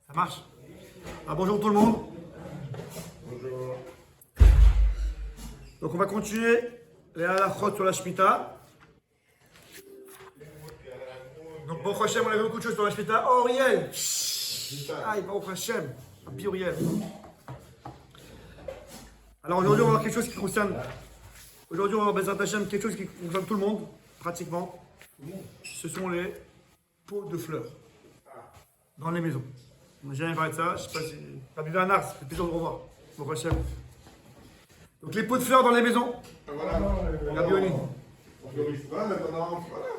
Ça marche. Bonjour tout le monde. Bonjour. Donc on va continuer les halachot sur la Shemitah. Donc Baruch Hashem, on avait beaucoup de choses sur la Shemitah. Oh Uriel. Aïe, Baruch Hashem. Un petit Uriel. Alors aujourd'hui on va voir quelque chose qui concerne. Aujourd'hui on va voir Bezrat Hashem, quelque chose qui concerne tout le monde, pratiquement. Ce sont les pots de fleurs dans les maisons. On n'a jamais parlé de ça, je ne sais pas si. Rabbi Bernard, c'est plaisir de revoir. Baruch Hashem. Donc les pots de fleurs dans les maisons. Voilà. Rabbi Oni. Fleuriste. Voilà,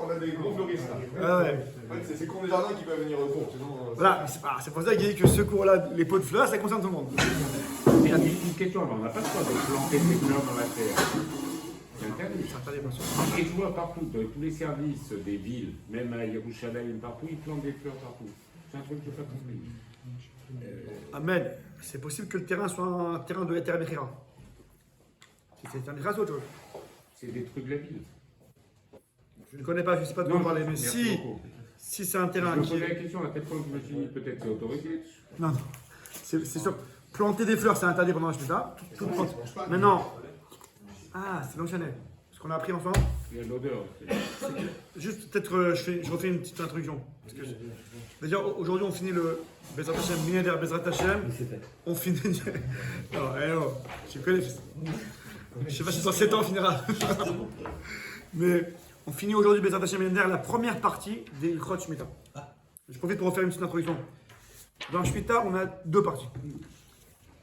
on a des gros fleuristes là. Ah ouais. En fait, c'est cours des jardins qui peuvent venir au cours. Sinon, Voilà, c'est pour ça qu'il dit que ce cours-là, les pots de fleurs, ça concerne tout le monde. Et une question avant, on n'a pas le droit de planter des fleurs dans la terre. C'est interdit. C'est interdit, bien sûr. Et je vois partout, dans tous les services des villes, même à Yerushalayim, partout, ils plantent des fleurs partout. C'est un truc que je n'ai pas compris. Amen. C'est possible que le terrain soit un terrain de Eter Mechira. Si c'est un Mechira, c'est autre chose. C'est des trucs de la ville. Je ne connais pas, je ne sais pas de quoi vous parlez, mais merci beaucoup. si c'est un terrain Je me qui. posais la question à tel point que je me suis dit peut-être c'est autorisé. Non, non. C'est sûr. Planter des fleurs, c'est interdit pendant la Shemitah. Maintenant. Ah, c'est l'enchaîner. Ce qu'on a appris ensemble. Il y a l'odeur. Juste, peut-être, je refais une petite introduction. Parce que déjà, aujourd'hui, on finit le Bezrat Hashem, Mineder Bezrat Hashem. On finit. Non, non, tu connais. Je sais pas si dans 7 ans on finira. Mais on finit aujourd'hui Bezrat Hashem Mineder, la première partie des Ilchot Shemitah. Je profite pour refaire une petite introduction. Dans Shemitah, on a deux parties.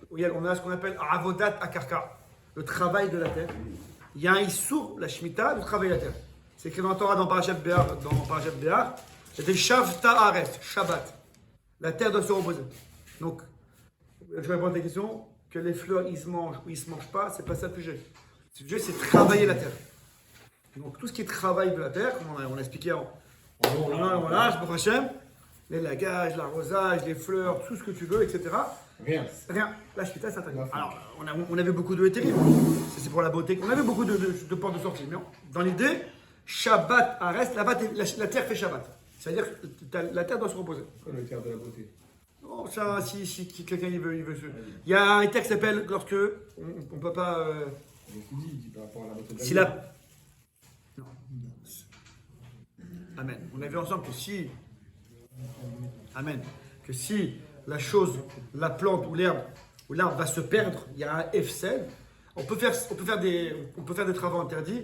On a ce qu'on appelle Avodat Akarka, le travail de la terre. Il y a un Issour, la Shemitah, de travailler la terre. C'est écrit dans la Torah, dans Parashat Béar. C'était Shavta Aret, Shabbat. La terre doit se reposer. Donc, je vais répondre à ta question, que les fleurs, ils se mangent ou ils ne se mangent pas, c'est pas ça le sujet. Le sujet, c'est travailler la terre. Donc, tout ce qui est travail de la terre, comme on a expliqué voilà, je Hashem, les lagages, l'arrosage, les fleurs, tout ce que tu veux, etc. rien. Rien. La Shemitah, c'est interdit. Alors, on avait beaucoup de hétérim. C'est pour la beauté. On avait beaucoup de portes de sortie. Mais dans l'idée, Shabbat reste, la terre fait Shabbat. C'est-à-dire que la terre doit se reposer. Quoi le terre de la beauté? Oh, ça, si quelqu'un il veut se. Il y a un terre qui s'appelle lorsque on ne peut pas. Donc il dit par rapport à la beauté de la Si la. Non. Amen. On a vu ensemble que si. Amen. Que si la chose, la plante ou l'arbre va se perdre, il y a un F-cell. On peut faire des travaux interdits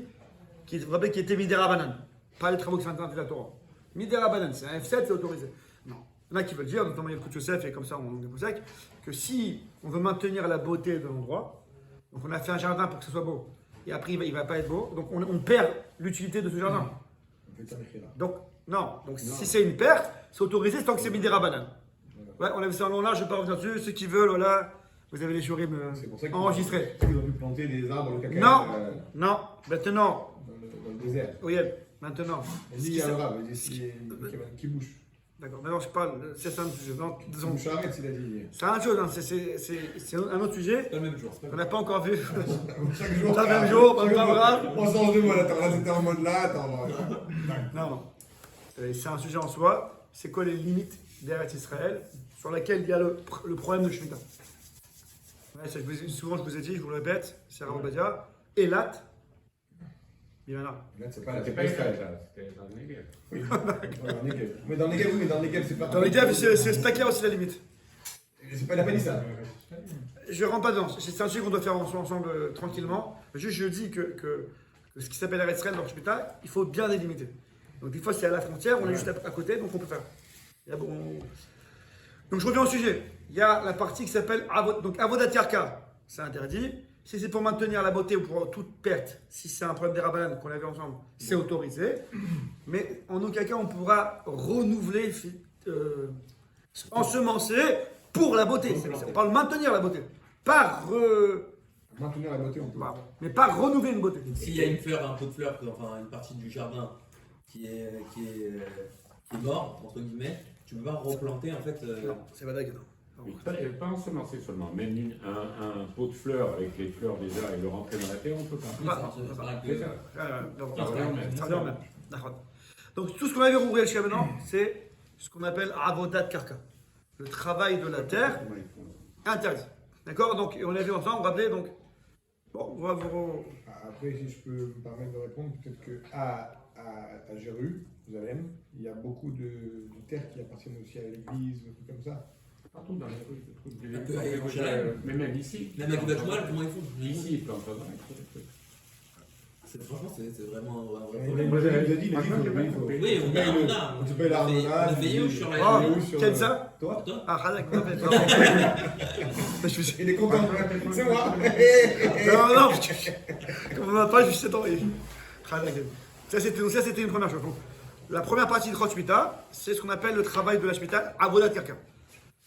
qui étaient Midera Banane. Pas les travaux qui sont interdits de la Torah. Midera Banane, c'est un F7, c'est autorisé. Non. Il y en a qui veulent dire, notamment Yelkut Yosef et comme ça on est pour sec, que si on veut maintenir la beauté de l'endroit, donc on a fait un jardin pour que ce soit beau, et après il va pas être beau, donc on perd l'utilité de ce jardin. On fait ça avec là. Donc, non. Donc si c'est une perte, c'est autorisé tant que c'est Midera Banane. Ouais, on a vu ça en long là, je ne vais pas revenir dessus. Ceux qui veulent, voilà, vous avez les shurim enregistrés. Ils ont pu planter des arbres, le cacao. Non, maintenant. Dans le désert. Oui, maintenant. Il y a l'arabe, qui bouge. D'accord, maintenant je parle, c'est un autre sujet. Non, disons, Bouche arrête, il a dit. c'est un autre chose, hein, c'est un autre sujet. Pas le même jour. On n'a pas encore vu. Chaque jour. Pas le même jour, pas le même grave. On change de mode, attends, là c'était en mode là, attends. Non, c'est un sujet en soi. C'est quoi les limites d'Eretz Israël sur laquelle il y a le problème de Shemitah. Ouais, souvent je vous ai dit, je vous le répète, c'est Rav Ovadia, Elat, Bimana. Là, c'est pas la C'était pas Israël, ça, c'était dans le Negev. Oui, dans le Negev. Mais dans le Negev, oui, mais dans le Negev, c'est pas. Dans les gars, c'est pas clair aussi la limite. C'est pas, il a pas dit ça. Je ne rentre pas dedans, c'est un sujet qu'on doit faire ensemble tranquillement. Juste je dis que ce qui s'appelle Eretz Israël dans Shemitah, il faut bien délimiter. Donc des fois c'est à la frontière, on est juste à côté, donc on peut faire. Donc je reviens au sujet. Il y a la partie qui s'appelle Avodat Yarka, c'est interdit. Si c'est pour maintenir la beauté ou pour toute perte, si c'est un problème des rabbanan qu'on a vu ensemble, c'est autorisé. Mais en aucun cas on pourra renouveler, ensemencer pour la beauté. On parle de maintenir la beauté. Pas Maintenir la beauté, on peut. mais pas renouveler une beauté. S'il y a une fleur, un pot de fleurs, enfin une partie du jardin qui est mort, entre guillemets, tu peux pas replanter en fait. Non, c'est pas d'accord. Oui, pas ensemencer seulement, même un pot de fleurs avec les fleurs déjà et le rentrer dans la terre, on peut pas. C'est pareil que- C'est ça. Ça revient au même. D'accord. Donc tout ce qu'on avait rouvert jusqu'à maintenant, c'est ce qu'on appelle Avodat Karka. le travail de la terre interdit. D'accord? Donc, on a vu ensemble, on rappelait donc. Bon, on va vous. Après, si je peux me permettre de répondre, peut-être qu'à Jéru, Jérusalem, il y a beaucoup de terres qui appartiennent aussi à l'église, des trucs comme ça. Partout dans les rues, des trucs Un peu à Jérusalem. mais même ici. Même avec le Batchmal, comment ils font? Ici, ils plantent pas dans les trucs. Franchement, c'est vraiment un vrai Il problème. nous a dit, il faut. Oui, on a. On te paye l'argent. On a payé sur la. Ah, sur quel ça? Toi? Toi? Ah, Halak, non, mais. Il est content. C'est moi. Non, comme on n'a pas juste 7 ans. Ça, c'était une première chose. Donc, la première partie de Chot Shmita, c'est ce qu'on appelle le travail de la Shmita, Avodat Karka.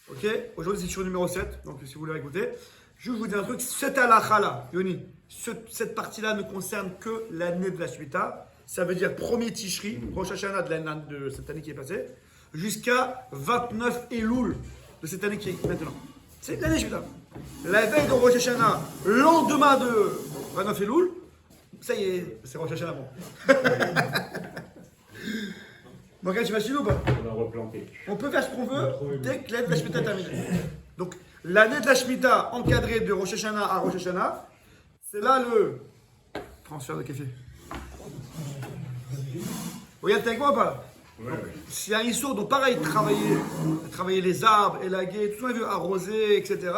Ok? Aujourd'hui, c'est sur le numéro 7, donc si vous voulez écouter. Je vais vous dire un truc, cette halakha là, Yoni, cette partie-là ne concerne que l'année de la Shmita. Ça veut dire premier Tishri, Rosh Hashanah de cette année qui est passée, jusqu'à 29 Elul de cette année qui est maintenant. C'est l'année Shmita. La veille de Rosh Hashanah, lendemain de 29 Elul, ça y est, c'est Rosh Hashanah bon. Donc, tu m'as ou pas? On va replanter. On peut faire ce qu'on veut dès que l'année de la Shemitah est terminée. Donc, l'année de la Shemitah encadrée de Rosh Hashanah à Rosh Hashanah, c'est là le transfert de café. Vous regardez avec moi ou pas? Ouais. S'il y a un issour, donc pareil, travailler les arbres, élaguer, tout ce qu'on a vu, arroser, etc.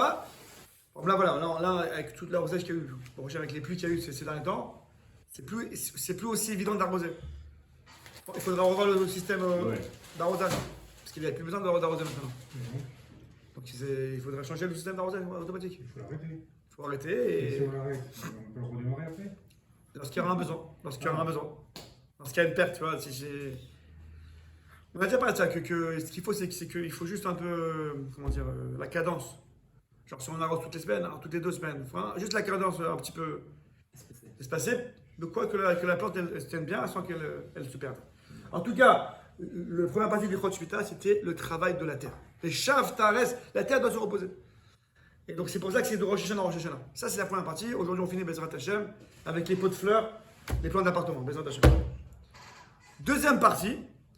Bon, là, voilà, là, avec toute l'arrosage qu'il y a eu, avec les pluies qu'il y a eu ces derniers temps, c'est plus aussi évident d'arroser. Il faudra revoir le système d'arrosage. Parce qu'il n'y a plus besoin d'arroser maintenant. Donc il faudrait changer le système d'arrosage automatique. Il faut l'arrêter. Il faut arrêter Et si et. on l'arrête, on peut le redémarrer après. Lorsqu'il y aura un besoin. Lorsqu'il y aura un besoin. Lorsqu'il y a une perte, tu vois. Si j'ai... On a déjà parlé de ça, ce qu'il faut, c'est qu'il faut juste un peu. Comment dire, la cadence. Genre si on arrose toutes les semaines, alors toutes les 2 semaines. Enfin, juste la cadence un petit peu espacée. De quoi que la plante elle se tienne bien sans qu'elle se perde. En tout cas, la première partie du Chot Shmita, c'était le travail de la terre. Les chaves, tares, la terre doit se reposer. Et donc c'est pour ça que c'est de Rosh Hashanah à Rosh Hashanah. Ça c'est la première partie. Aujourd'hui on finit Bezrat Hashem avec les pots de fleurs, les plants d'appartement. Bezrat Hashem. Deuxième partie,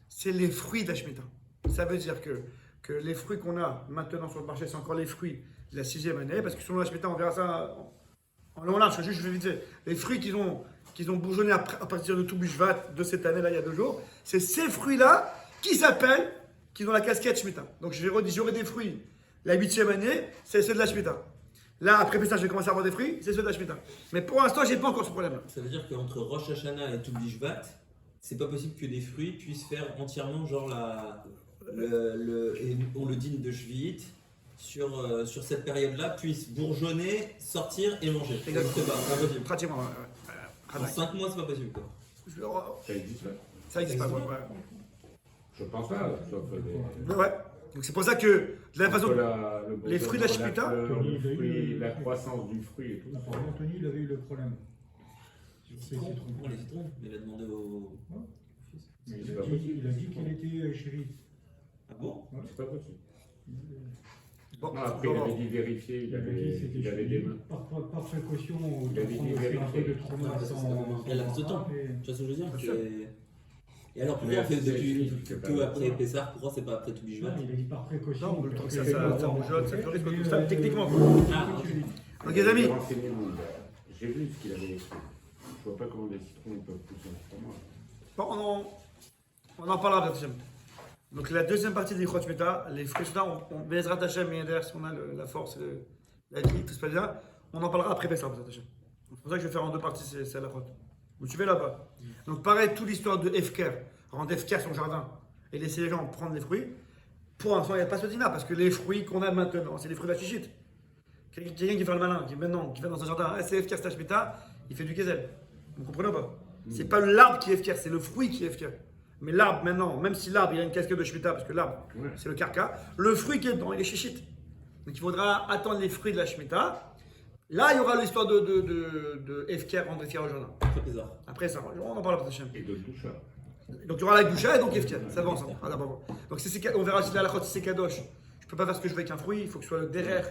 c'est les fruits de la Shemitah. Ça veut dire que les fruits qu'on a maintenant sur le marché, c'est encore les fruits de la 6e année. Parce que selon la Shemitah, on verra ça en long large. Juste je vais vite dire. Les fruits qu'ils ont bourgeonné à partir de tout Bishvat de cette année-là, il y a 2 jours, c'est ces fruits-là qui ont la casquette Shemitah. Donc j'aurai des fruits. La 8e année, c'est ceux de la Shemitah. Là, après ça, je vais commencer à avoir des fruits, c'est ceux de la Shemitah. Mais pour l'instant, j'ai pas encore ce problème-là. Ça veut dire qu'entre Rosh Hashanah et tout Bishvat, c'est pas possible que des fruits puissent faire entièrement genre et on le dîne de Shvi'it sur cette période-là, puissent bourgeonner, sortir et manger. C'est pas possible. Pratiquement, En 5 mois, c'est pas possible quoi. Ça existe là? Ça existe pas, ouais. Je pense pas, sauf des... Ouais. Donc c'est pour ça que, de la même façon, Le les fruits de la Shemitah, la croissance du fruit et tout. Apparemment, Tony, il avait eu le problème. Les citrons, les citrons. Il a demandé au Mais C'est pas possible. il a dit qu'il était chéri. Ah bon? C'est pas possible. bon, Non, après, il avait dit vérifier, il avait des mains. Par précaution, Il avait dit faire un peu de vérifier. trauma sans. Elle a plus de temps. mais- Tu vois ce que je veux dire? Bien sûr. Et alors pourquoi Mais on fait c'est depuis juste que que après Pessah, pourquoi c'est pas après tout Bishvat? Il a dit par précaution. Non, le temps que ça parce bougeonne, ça fleurit, mais, tout ça, techniquement. Ah, ok. Donc les amis, Renseignez-vous. J'ai vu ce qu'il avait écrit. Je vois pas comment des citrons ils peuvent pousser en ce moment. bon, on en parlera peut-être. Donc la deuxième partie des Chot Shmita, les fruits Shmita, on Bezrat Hashem, et derrière, si on a la force, la vie, tout se passe bien, on en parlera après Pessah, Bezrat Hashem. C'est pour ça que je vais faire en 2 parties, c'est la Chot. Vous suivez là-bas? Donc pareil, toute l'histoire de Efker, rendre Efker son jardin et laisser les gens prendre les fruits, pour l'instant il n'y a pas ce dîner, parce que les fruits qu'on a maintenant, c'est les fruits de la chichite. Quelqu'un qui fait le malin, qui va dans un jardin, c'est Efker, c'est la Shemitah, il fait du Kezel. Vous comprenez ou pas? C'est pas l'arbre qui est Efker, c'est le fruit qui est Efker. Mais l'arbre maintenant, même si l'arbre il a une casquette de Shemitah, parce que l'arbre c'est le carca, le fruit qui est dedans il est chichite. Donc il faudra attendre les fruits de la Shemitah. Là il y aura l'histoire de Efker, rendre Efker au jardin. Après Pessah. Après ça, on en parle après Hashem. Et de tout ça. Donc il y aura la Gdusha et donc Efker, ça va ensemble. Ah, d'abord. Donc on verra si la halachot, si c'est Kadosh. Je peux pas faire ce que je veux avec un fruit, il faut que ce soit le derrière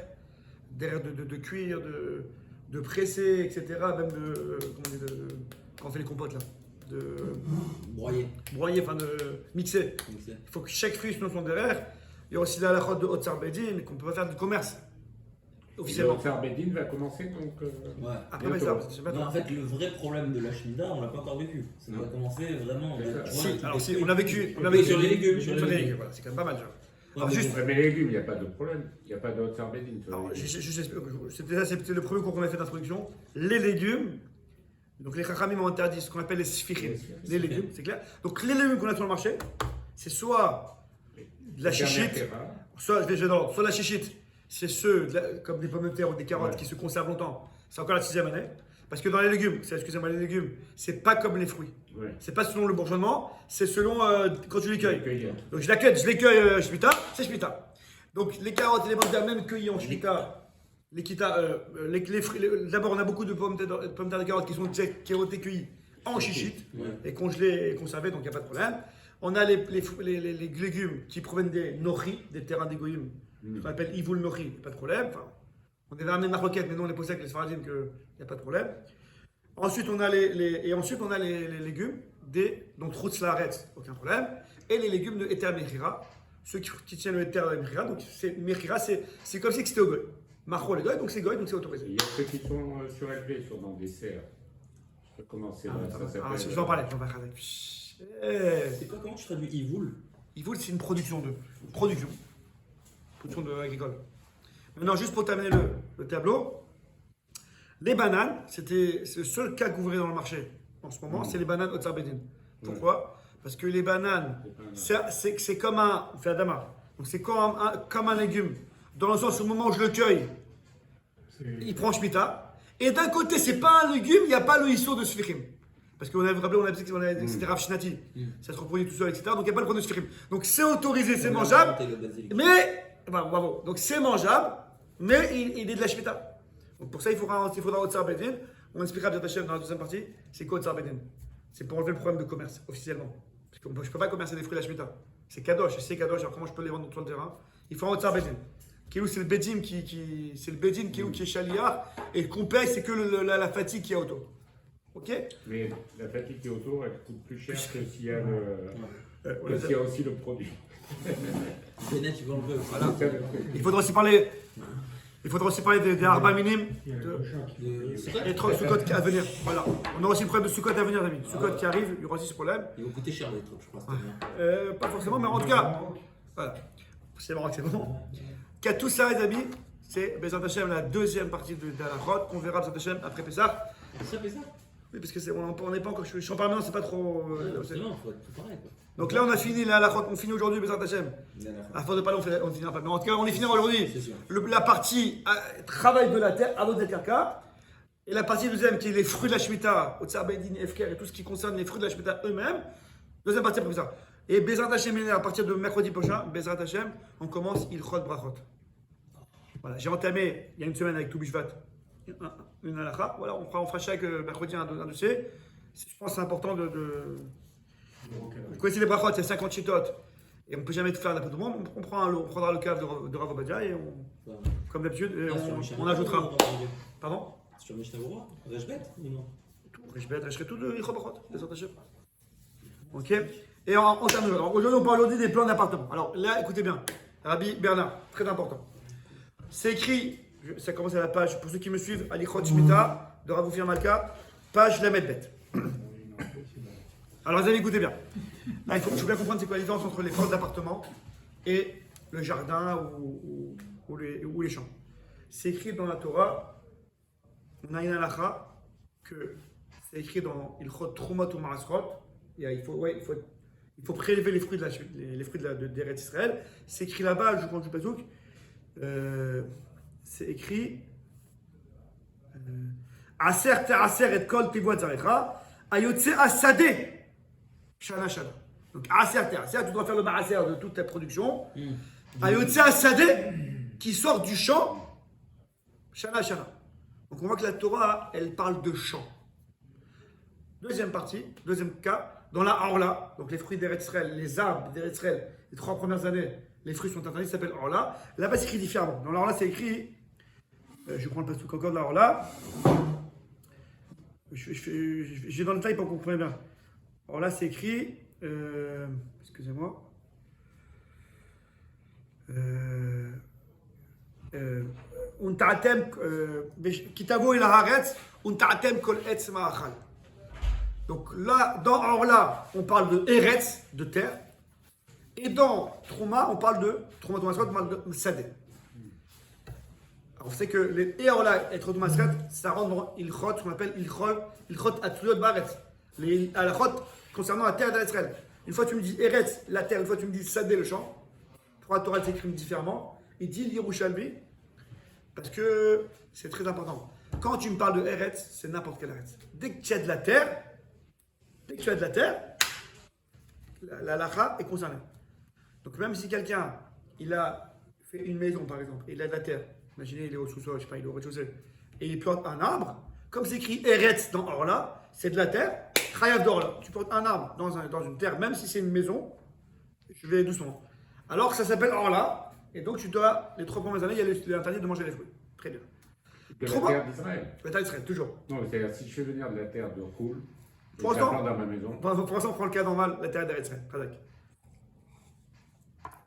de cuire, de presser, etc. Même quand on fait les compotes là. De Broyer. broyer, enfin de mixer. Comme c'est. Il faut que chaque fruit soit son derrière. Il y a aussi la halachot de Otsar Bedin, qu'on peut pas faire du commerce. Officiellement. Le Tsar Bedin va commencer donc. Ouais. Après, bientôt. ça, c'est pas Non, en fait, le vrai problème de la Shemitah, on l'a pas encore vécu. Ça Non. va commencer vraiment. Si, alors si, on a vécu. Sur les légumes. Sur les légumes, voilà, c'est quand même pas mal. Ça. Alors, juste. Ouais, mais les légumes, il n'y a pas de problème. Il n'y a pas de Tsar Bedin. sur les Alors, légumes. c'était le premier cours qu'on a fait d'introduction. Les légumes, donc les Chachamim ont interdit ce qu'on appelle les sfichim. Les légumes, c'est clair. Donc les légumes qu'on a sur le marché, c'est soit de la chichite, soit la chichite, c'est ceux comme des pommes de terre ou des carottes Ouais. qui se conservent longtemps. C'est encore la 6e année. Parce que dans les légumes, excusez-moi, les légumes, c'est pas comme les fruits. Ouais. C'est pas selon le bourgeonnement, c'est selon quand tu les cueilles. Cueillir. Donc je les cueille Shemitah, c'est Shemitah. Donc les carottes et les pommes de terre, même cueillies en Shemitah, d'abord on a beaucoup de pommes de terre et de carottes qui ont été cueillies en chichite et congelées et conservées, donc il n'y a pas de problème. On a les légumes qui proviennent des nochi, des terrains d'égoïm, qu'on appelle Ivoul Nochi, pas de problème. Enfin, on devait ramener ma roquette, mais non, on est posé avec les Sfaradim qu'il n'y a pas de problème. Ensuite, on a les légumes donc Routz Laaretz, aucun problème. Et les légumes de Eter Mechira, ceux qui tiennent le Eter Mechira. Donc, Mechira, c'est comme si c'était au goy. Macho le goy, donc c'est goy, donc c'est autorisé. Il y a ceux qui sont surélevés dans des serres. Je peux commencer là, ça s'appelle. Je vais en parler, C'est quoi, comment tu traduis Ivoul? Ivoul, c'est une production agricole. Maintenant, juste pour terminer le tableau, les bananes, c'est le seul cas qu'ouvrait dans le marché en ce moment, c'est les bananes Otsar Bedin. Pourquoi? Parce que les bananes, c'est comme un fadama. Donc c'est comme un légume. Dans le sens, au moment où je le cueille, il prend Shemitah. Et d'un côté, c'est pas un légume, il n'y a pas le issue de Sfichim. Parce qu'on avait rappelé, on a dit que c'était Rav Shnati. Ça se reproduit tout seul, etc. Donc il n'y a pas le problème de Sfichim. Donc c'est autorisé, c'est mangeable. Mais, bravo. Donc c'est mangeable, mais il est de la Shemitah. Donc pour ça, il faudra Otsar Bedin. On expliquera bien dans la deuxième partie, c'est quoi Otsar Bedin. C'est pour enlever le problème de commerce, officiellement. Parce que je ne peux pas commercer des fruits de la Shemitah. C'est kadosh, et c'est kadosh, alors comment je peux les vendre sur le terrain? Il faut un Otsar Bedin. C'est le Bedin qui est chaliard, et qu'on paye, c'est que la fatigue qui est autour. Ok? Mais la fatigue qui est autour, elle coûte plus cher que s'il y a s'il y a aussi le produit. Bennett, tu veux enlever. Voilà. Il faudra aussi parler des arbas minimes et trois Sukkot à venir. Voilà. On aura aussi le problème de Sukkot à venir, amis. Sukkot qui arrive, il y aura aussi ce problème. Ils vont coûter cher les trucs, je pense. Pas forcément, mais en tout cas, voilà. C'est marrant que c'est bon. Qu'à tout ça, les amis, c'est Bezrat Hashem, la deuxième partie de la Chod, qu'on verra Bezrat Hashem après Pessah. Ça fait ça? Oui, parce que on n'est pas encore. Je suis en parle maintenant, c'est pas trop. C'est non, il faut être tout pareil. Quoi. Donc là, on a fini la Chod, on finit aujourd'hui Bezrat Hashem. À force de parler, on finira pas. Mais en tout cas, on est fini aujourd'hui. La partie travail de la terre, Avot Karka. Et la partie deuxième, qui est les fruits de la Shemitah, Otsar Bedin, Efker et tout ce qui concerne les fruits de la Shemitah eux-mêmes. Deuxième partie après ça. Et Bezrat Hashem, à partir de mercredi prochain, Bezrat Hashem, on commence Ilchot Brachot. Voilà, j'ai entamé il y a une semaine avec Toubishvat une halakha. Voilà, on fera chaque mercredi un dossier. Je pense que c'est important de. Vous connaissez les brachot, il y a 50 chitotes. Et on ne peut jamais tout faire d'après tout le monde. On prendra le cas de Rav Obadia et comme d'habitude, on ajoutera. Pardon? Sur Mishnah Reshbet ou non? Reshbet, Reshbet, tout de Ilchot Brachot, des autres chefs. Ok? Et on termine. Aujourd'hui, on parle des plans d'appartement. Alors là, écoutez bien. Rabbi Bernard, très important. C'est écrit, ça commence à la page, pour ceux qui me suivent, Alichot Shemitah de Rav Ophir Malka, page Lamed Bet. Alors, les amis, écoutez bien. Là, il faut bien comprendre c'est quoi la différence entre les plans d'appartement et le jardin ou les champs. C'est écrit dans la Torah, on a une halakha, que c'est écrit dans Ilchot Trumot ou Marasrot. Il faut prélever les fruits d'Eretz Israël. C'est écrit là-bas, je prends du Pazouk. C'est écrit Aser te'aser et kol tivoat zarecha ayotse asade shana shana. Donc Aser te'aser, tu dois faire le ma'aser de toute ta production. Ayotse asade qui sort du champ shana shana. Donc on voit que la Torah, elle parle de champ. Deuxième partie, deuxième cas, dans la Orla, donc les fruits d'Eretz Israël, les arbres d'Eretz Israël, les 3 premières années, les fruits sont interdits, ça s'appelle Orla. Là-bas, c'est écrit différemment. Dans l'Orla, c'est écrit, je prends le pastouk encore de la Orla. J'ai dans le détail pour que vous compreniez bien. Orla, c'est écrit, excusez-moi. ותעתם, כי תבואו אל הארץ, ותעתם כל עץ מאכל. Donc là, dans Orla, on parle de Eretz, de terre. Et dans Trouma, on parle de Trouma Tomasrat, on parle de Sadeh. Alors vous savez que les Orla et Trouma Tomasrat, ça rentre dans Ilchot, ce qu'on appelle Ilchot Atzuyot Baretz. Les Alachot concernant la terre d'Israël. Une fois tu me dis Eretz, la terre, une fois tu me dis Sadeh, le champ. Pour la Torah, s'écrit différemment. Il dit l'Yerushalmi, parce que c'est très important. Quand tu me parles de Eretz, c'est n'importe quel Eretz. Dès que tu as de la terre, la lacha est concernée. Donc même si quelqu'un, il a fait une maison par exemple, et il a de la terre, imaginez il est au sous-sol, je sais pas, il est au rez-de-chaussée, et il plante un arbre, comme c'est écrit Eretz dans Orla, c'est de la terre, Chayav d'Orla. Tu plantes un arbre dans une terre, même si c'est une maison, je vais doucement. Alors que ça s'appelle Orla, et donc tu dois, les 3 premières années, il est interdit de manger les fruits. Très bien. De la Trop terre d'Israël. La terre d'Israël, toujours. Non, c'est-à-dire si je fais venir de la terre de Koul, je Pour la l'instant- plante dans ma maison. Pour l'instant, on prend le cas normal, la terre d'Israël.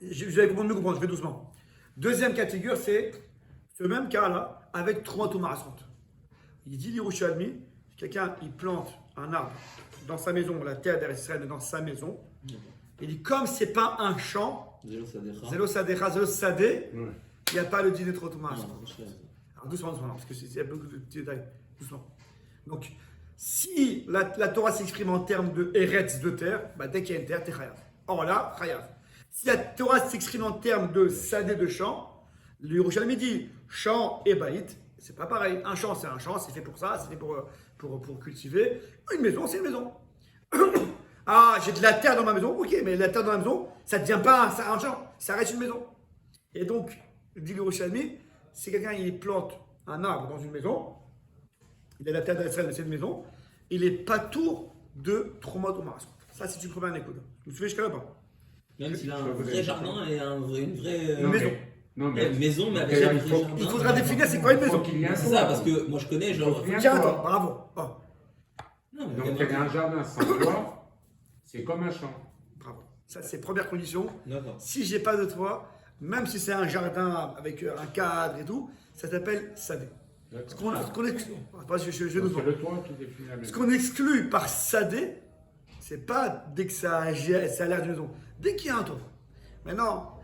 Je vais mieux comprendre, je vais doucement. Deuxième cas de figure, c'est ce même cas-là, avec 3 tomassant. Il dit l'Yerushalmi, quelqu'un, il plante un arbre dans sa maison, la terre d'Israël est dans sa maison. Il dit, comme c'est pas un champ, Zélo Sadecha, Zélo Sadeh, Ouais. il n'y a pas le dîner trop tomassant. Non, Alors doucement, parce qu'il y a beaucoup de petits détails. Doucement. Donc, si la Torah s'exprime en termes de Eretz, de terre, bah, dès qu'il y a une terre, t'es Chayav. Or là, Chayav. Si la Torah s'exprime en termes de Sadeh, de champ, le Yerushalmi dit champ et baït, c'est pas pareil. Un champ, c'est un champ, c'est fait pour ça, c'est fait pour cultiver. Une maison, c'est une maison. Ah, j'ai de la terre dans ma maison, ok, mais la terre dans ma maison, ça ne devient pas un champ, ça reste une maison. Et donc, dit le Yerushalmi, si quelqu'un il plante un arbre dans une maison, il a la terre d'Israël dans cette maison, il est pas tour de Troumot ou Maras. Ça, c'est une première écoute. Vous me suivez jusqu'à là pas? Même s'il a un vrai jardin et une vraie Non, maison. Non, une maison, mais avec C'est-à-dire, un il vrai faut- jardin. Il faudra définir c'est quoi une il faut maison. qu'il y ait un C'est toit. ça, parce que moi je connais genre. Bien Tiens, sûr. toi, bravo. Oh, Non, mais Donc, vraiment- il y a un jardin sans toit, c'est comme un champ. bravo. Ça, c'est première condition. D'accord. Si j'ai pas de toit, même si c'est un jardin avec un cadre et tout, ça s'appelle Sadeh. Ce qu'on exclut, je Donc, nous c'est le toit qui définit la Ce maison. qu'on exclut par Sadeh, c'est pas dès que ça a l'air d'une maison, dès qu'il y a un toit. Maintenant,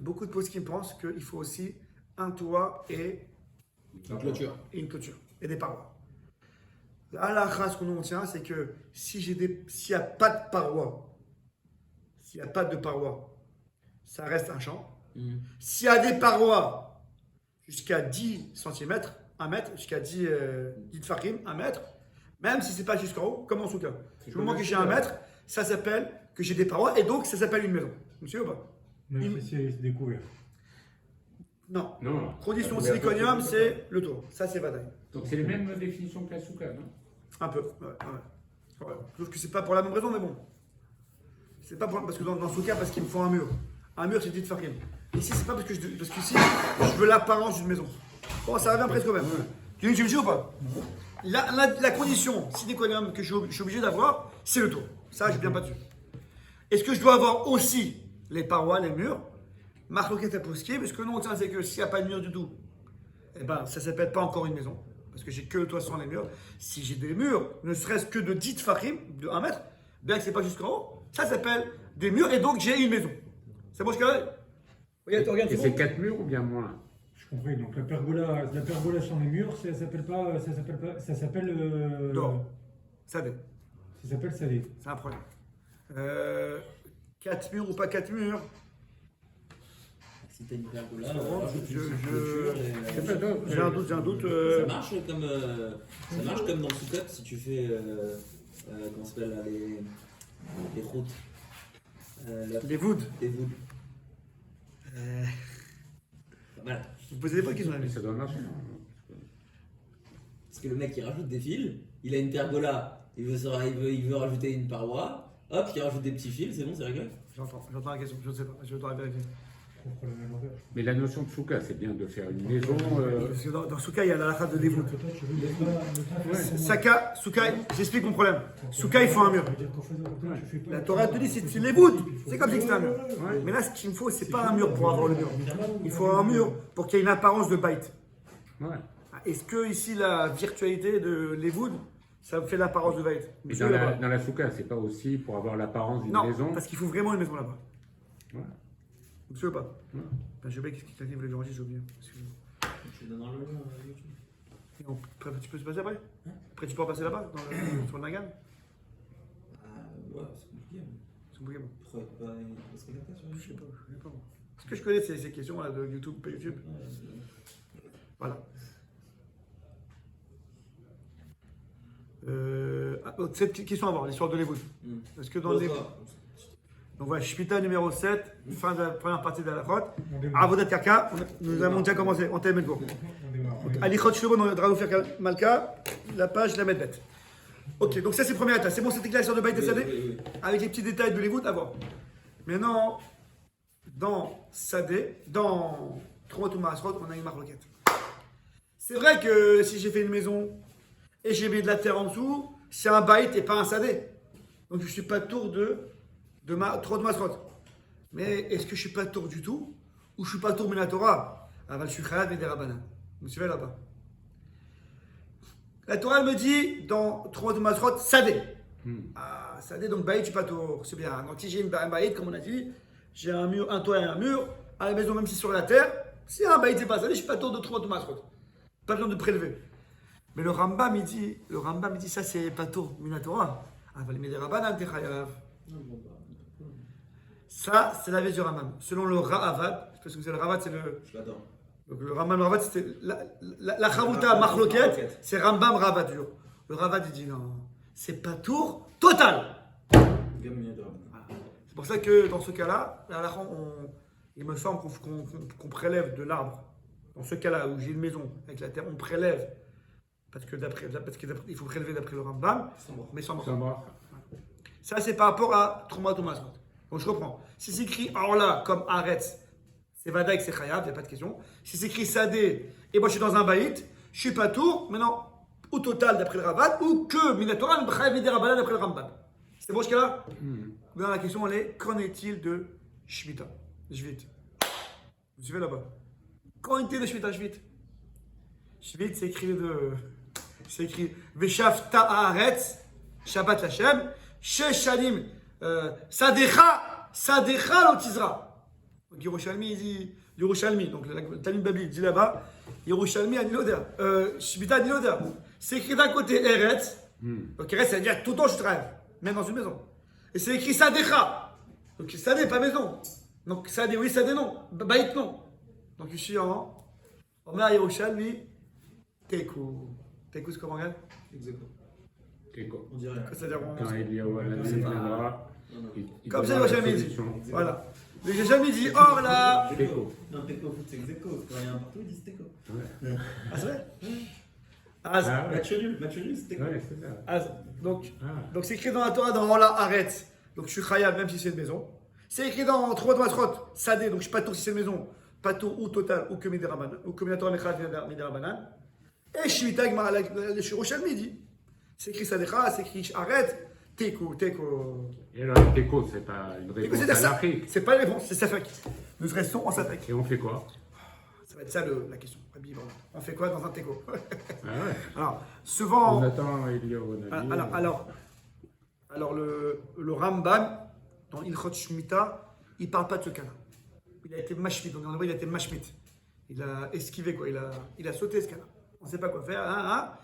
beaucoup de postes pensent qu'il faut aussi un toit et Une clôture. une clôture et des parois. À la race qu'on en tient, c'est que s'il n'y a pas de paroi, s'il n'y a pas de paroi, ça reste un champ. Mhm. S'il y a des parois jusqu'à 10 cm, 1 mètre, jusqu'à 10 tfarim, 1 mètre, même si c'est pas jusqu'en haut, comme en sous-cas. Du moment que j'ai 1 mètre, ça s'appelle que j'ai des parois et donc ça s'appelle une maison. Monsieur ou pas? Même si c'est découvert. Non. Non. Condition La siliconium, couverture, c'est le toit. Ça, c'est Vadaï. Donc, c'est les mêmes définitions que la souka, non? Un peu. Ouais. Sauf que c'est pas pour la même raison, mais bon. C'est pas pour, parce que dans ce cas, parce qu'il me faut un mur. Un mur, c'est dit de farine. Ici, c'est pas parce que ici, je veux l'apparence d'une maison. Bon, ça revient presque au même. Tu me suis ou pas? La condition siliconium que je suis obligé d'avoir, c'est le toit. Ça, je viens pas dessus. Est-ce que je dois avoir aussi les parois, les murs? Marloquet à posquier, parce que non, tiens, c'est que s'il n'y a pas de mur du tout, eh ben, ça s'appelle pas encore une maison. Parce que j'ai que le toit sans les murs. Si j'ai des murs, ne serait-ce que de 10 farim, de 1 mètre, bien que c'est pas jusqu'en haut, ça s'appelle des murs et donc j'ai une maison. C'est bon jusqu'à là? Regarde, Et c'est c'est bon? 4 murs ou bien moins? Je comprends. Donc la pergola sans les murs, ça s'appelle. Dehors. Ça va. Ça s'appelle salé. C'est un problème. 4 murs ou pas 4 murs? Si t'as une pergola, J'ai un doute. Ça marche comme dans le sous-cut si tu fais comment ça s'appelle là, les routes. Les woods. Les woods. Pas mal. Vous posez pas de questions, Mais amis. ça doit marcher. Parce que le mec il rajoute des fils, il a une pergola, il veut rajouter une paroi, hop, il rajoute des petits fils, c'est bon, c'est réglé. J'entends la question, je ne sais pas, je dois vérifier. pose problème à l'envers. Mais la notion de souka, c'est bien de faire une maison. Parce que dans Souka, il y a la halakha de Lévoud. Peut-être que le taf, Souka, j'explique mon problème. Souka, il faut un mur. La Torah te dit c'est Lévoud. C'est comme si c'était un mur. Mais là, ce qu'il me faut, c'est pas un mur pour avoir le mur. Il faut un mur pour qu'il y ait une apparence de bait. Ouais. Est-ce que ici, la virtualité de Lévoud, ça fait l'apparence de bait? Mais dans la souka, c'est pas aussi pour avoir l'apparence d'une Non, maison. parce qu'il faut vraiment une maison là-bas. Ouais. Monsieur ou pas? Ouais. Ben, j'ai oublié qu'est-ce qu'il voulait que je j'ai oublié. Excusez-moi. Tu donnes le lien YouTube. Et après, tu peux se passer après? Après, tu peux repasser là-bas, sur le Nagan? Ouais, c'est compliqué. C'est compliqué, bon. Pourquoi il peut se regarder sur Je sais YouTube? pas, je sais pas. Ce que je connais, c'est ces questions-là de YouTube, pas YouTube. Voilà. Cette question à voir, l'histoire de Lévoud. Parce que dans les. Donc voilà, Shmita numéro 7, fin de la première partie de la Halachot. Avodat Kaka, nous avons déjà commencé, on t'aime go. Alichot Shlomo dans Draouf Malka, la page, la Medbet. Ok, donc ça c'est le premier état. C'est bon, c'était clair sur de Baït et Sadé, avec les petits détails de Lévoud à voir. Maintenant, dans Sadé, dans Trot ou Maasrot, on a une marloquette. C'est vrai que si j'ai fait une maison et j'ai mis de la terre en dessous, c'est un Baït et pas un Sadé. Donc je ne suis pas tour trop de Masrot. Mais est-ce que je ne suis pas tour du tout ou je ne suis pas tour Minatora? Aval, je suis Khalad et des Rabbanan. Vous me suivez là-bas? La Torah elle me dit dans trop de Masrot, Sadé. Ah, Sadé, donc Baït, je ne suis pas tour. C'est bien. Donc si j'ai un Baït, comme on a dit, j'ai un mur, un toit et un mur, à la maison, même si sur la terre, si un Baït, c'est pas Sadé, je ne suis pas tour de trop de Masrot. Pas besoin de prélever. Mais le Rambam, il dit, ça c'est pas tour Minatora. Aval, mais des Rabbanan, t'es Chayav. Ça, c'est la vie du Rambam. Selon le Ra'avad, parce que c'est le Ra'avad, c'est le. Je l'adore. Donc le Rambam, le Ra'avad, c'était la Chavouta Machloket, c'est Rambam Ra'vadur. Le Ra'avad, il dit non, c'est pas tour total. C'est pour ça que dans ce cas-là, il me semble qu'on prélève de l'arbre. Dans ce cas-là où j'ai une maison avec la terre, on prélève. Parce qu'il faut prélever d'après le Rambam, mais sans bras. Ça, c'est par rapport à Trouma Thomasrot. Donc je reprends. Si c'est écrit Orla comme Aretz, c'est Vadaïk, c'est Chayav, il n'y a pas de question. Si c'est écrit Sadé, et moi je suis dans un baït, je suis pas tour, maintenant, ou total d'après le Ravad, ou que Minatora, Chayav et des Rabbanan d'après le Rambam. C'est bon jusqu'à là? Maintenant la question elle est, qu'en est-il de Shmita? Shvit. Vous suivez là-bas? Qu'en est-il de Shmita, Shvit? Shvit, c'est écrit Veshav Ta'aretz, Shabbat Hashem, Sheshanim, Sadecha l'otizra. Donc Yerushalmi, il dit, Yerushalmi, donc le Talmud Babli dit là-bas, Yerushalmi Aniloder, Shmita Aniloder. C'est écrit d'un côté Eretz, donc Eretz, ça veut dire tout le temps je travaille, même dans une maison. Et c'est écrit Sadecha, donc Sadé, pas maison. Donc Sadé, oui, Sadé, non, Baït, non. Donc je suis on met Yerushalmi, Tekou. Tekou, c'est comment, regarde? Teko. On dirait. C'est-à-dire, Quand Eliyahu Hanavi viendra, il comme ça, il donnera va la jamais dit. solution. Voilà. Le jamais dit, or là. Teko. Non, Teco foot, c'est Execo. Quand il y a un partout, ils disent Teco. Ouais. Ah, c'est vrai? Ah ouais. Match nul, c'est Teco. Ouais, c'est ça. Donc Ah. c'est écrit dans la Torah, dans Orla, arrête. Donc je suis Chayav, même si c'est une maison. C'est écrit dans Troua Masrot, Sadé, donc je suis pas tour si c'est une maison. Pas tour ou total, ou que Midirabanan, ou que Minatora Mechad Midirabanan. Et Shmita Gmara, le Shiroshalmi dit. C'est écrit Sadecha, c'est écrit arrête. Teko. Et alors, Teko, c'est pas une réponse à l'Afrique. C'est pas une réponse, c'est Safek. Nous restons en Safek. Et on fait quoi? Ça va être ça la question. On fait quoi dans un Teko? Ah ouais. Alors, souvent. On attend Eliyahu Hanavi. Alors le Rambam, dans Ilchot Shmita, il ne parle pas de ce cas-là. Il a été mashmit, donc en vrai, il a été mashmit. Il a esquivé, quoi. Il a sauté ce cas-là. On ne sait pas quoi faire.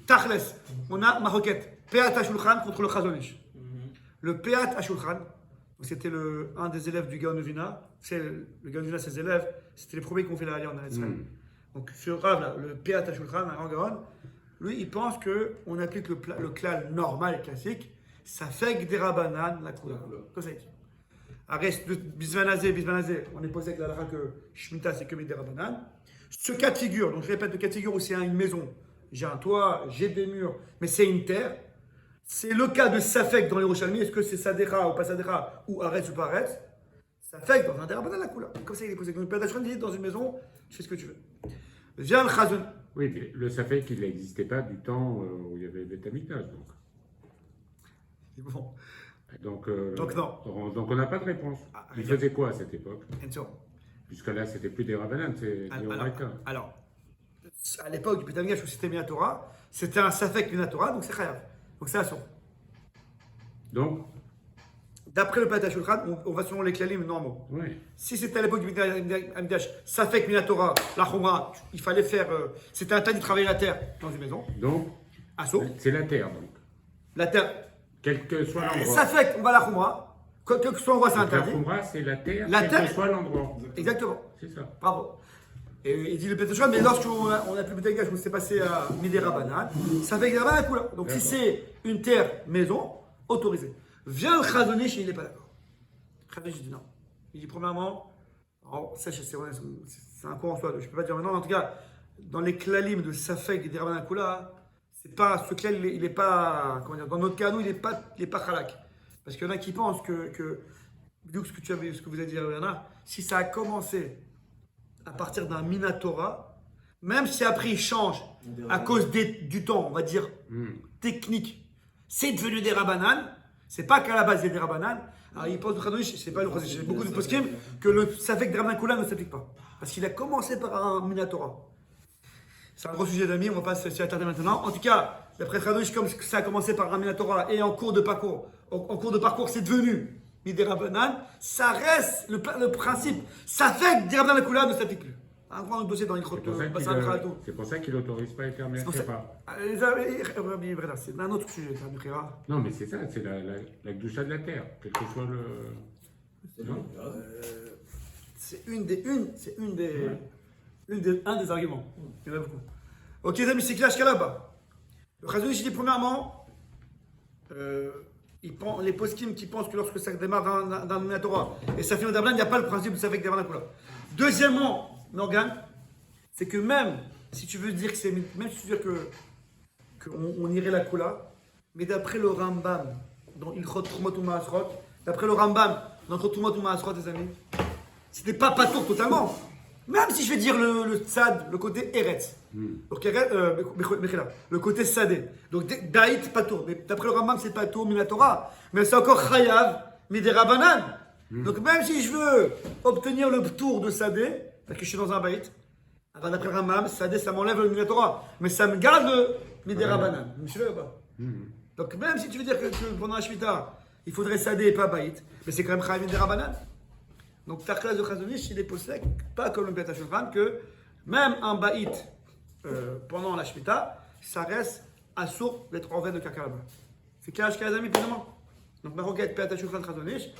Tachles, on a Maroquette. Peat Ashulchan contre le Chazonish. Le Peat Ashulchan, c'était un des élèves du Gaon de Vina. Le Gaon de Vina, ses élèves, c'était les premiers qui ont fait la Aliyah en Israël. Donc, ce Rav, là, le Peat Ashulchan, un grand Gaon, lui, il pense qu'on applique le klal normal, classique. Ça fait que des Rabbanan, la couleur. Comme ça, il dit. Reste de Bismanazé, on est posé avec la halakha que Shemitah, c'est que des Rabbanan. Ce cas de figure, donc je répète, le cas de figure où c'est une maison, j'ai un toit, j'ai des murs, mais c'est une terre. C'est le cas de Safek dans les Yerushalmi. Est-ce que c'est Sadecha ou pas Sadecha, ou Aretz ou pas Aretz? Ça fait que dans un dérabana la coula. Comme ça, il est posé. Donc, Père dit dans une maison, tu fais ce que tu veux. Viens le chazon. Oui, mais le safek, il n'existait pas du temps où il y avait Beth Amikdash, donc. Bon. Donc non. Donc on n'a pas de réponse. Ah, Il faisait quoi à cette époque? Attention. Puisque là, c'était plus des Rabbanan, c'est des Oraita. Alors, à l'époque du Betamigdash où c'était Minatora, c'était un Safek Minatora, donc c'est Chayav. Donc c'est Assur. Donc, D'après le Pata Shulchan, on va selon les klalim normaux. oui. Si c'était à l'époque du Betamigdash, Safek Minatora, la Chumra, il fallait faire. C'était un tas de travailler la terre dans une maison. Donc, Assur. c'est la terre, donc. La terre. Quel que soit l'endroit. Safek, on va à la Chumra. Quel que soit l'endroit, c'est Donc, la interdit. Khumra, c'est la terre, La quel terre. que soit l'endroit. Exactement. C'est ça. Bravo. Et il dit le Pétachon, mais lorsqu'on a plus le Betamigdash, on s'est passé à Midera Banane, ça fait que la coula. Donc si c'est une terre maison, autorisé. Viens le Chazonish, il n'est pas d'accord. Chazonish dit non. Il dit premièrement, alors, ça c'est un cours en soi, je ne peux pas dire maintenant, en tout cas, dans les klalim de Safek et des Rabbanan Kula, c'est pas, ce klal, il n'est pas, comment dire, dans notre cas, nous, il n'est pas halak. Parce qu'il y en a qui pensent que ce que vous avez dit, Yana, si ça a commencé à partir d'un Minatora, même si après il change à cause du temps, on va dire, technique, c'est devenu des Rabbanan, c'est pas qu'à la base il y a des Rabbanan. Alors il pense de Khadonish, c'est pas le processus, j'ai beaucoup de poskim, que le Safek de Rabbanan Kula ne s'applique pas. Parce qu'il a commencé par un Minatora. C'est un gros sujet d'amis, on va pas s'y attarder maintenant. En tout cas, d'après Khadonish, comme ça a commencé par un Minatora et en cours de parcours, c'est devenu Midera Banan, ça reste le principe. Ça fait que dire dans la couleur ne s'applique plus. Un grand dossier dans les grottes. C'est pour ça qu'il n'autorise pas les termes pas. C'est un autre sujet, non, mais c'est ça, c'est la Gdusha de la terre, quel que soit le. Non c'est un des arguments. Il y en a beaucoup. Ok, les amis, c'est clair jusqu'à là-bas. Le Khazonish dit premièrement. Les poskim qui pensent que lorsque ça démarre dans le Minatora et ça finit au Dablan, il n'y a pas le principe de ça avec des Kula. Deuxièmement, Morgan, c'est que même si tu veux dire que c'est, même si tu veux dire qu'on irait la Kula, mais d'après le Rambam dans Ilchot Trumot ou Maasrot, d'après le Rambam dans Ilchot Trumot ou Maasrot, les amis, c'était pas patour totalement. Même si je vais dire le tzad, le côté Eretz. Donc, le côté Sadé. Donc, Daït, Patour. Mais d'après le Rambam, c'est Patour, Minatora. Mais c'est encore Chayav, Midera Banan. Donc, même si je veux obtenir le tour de Sadé, parce que je suis dans un Baït, alors d'après le Rambam, Sadé, ça m'enlève le Minatora. Mais ça me garde le Midera Banan. Vous me suivez ou pas? Donc, même si tu veux dire que pendant la Shmita, il faudrait Sadé et pas Baït, mais c'est quand même Chayav, Midera Banan. Donc, ta classe de Khazonish, il est posé, pas comme le Beta Shulchan, que même un Baït, pendant la Shemitah, ça reste assourd d'être en veine de caca là-bas. C'est clair jusqu'à les amis, évidemment. Donc, Maroquette, Beta Shulchan, Khazonish.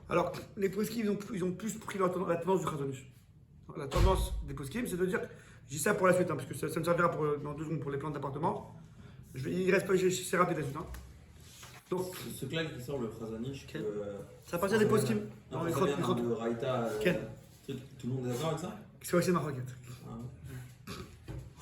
Alors, les poskim, ils ont plus pris la tendance du Khazonish. La tendance des poskim, c'est de dire, je dis ça pour la suite, parce que ça me servira dans 2 secondes pour les plans d'appartement. Il reste pas, c'est rapide la suite. Donc, ce clal qui sort le Khazanish, ça appartient des poskim. Non, ça vient de Raïta. Tout le monde est d'accord avec ça? C'est aussi ma requête.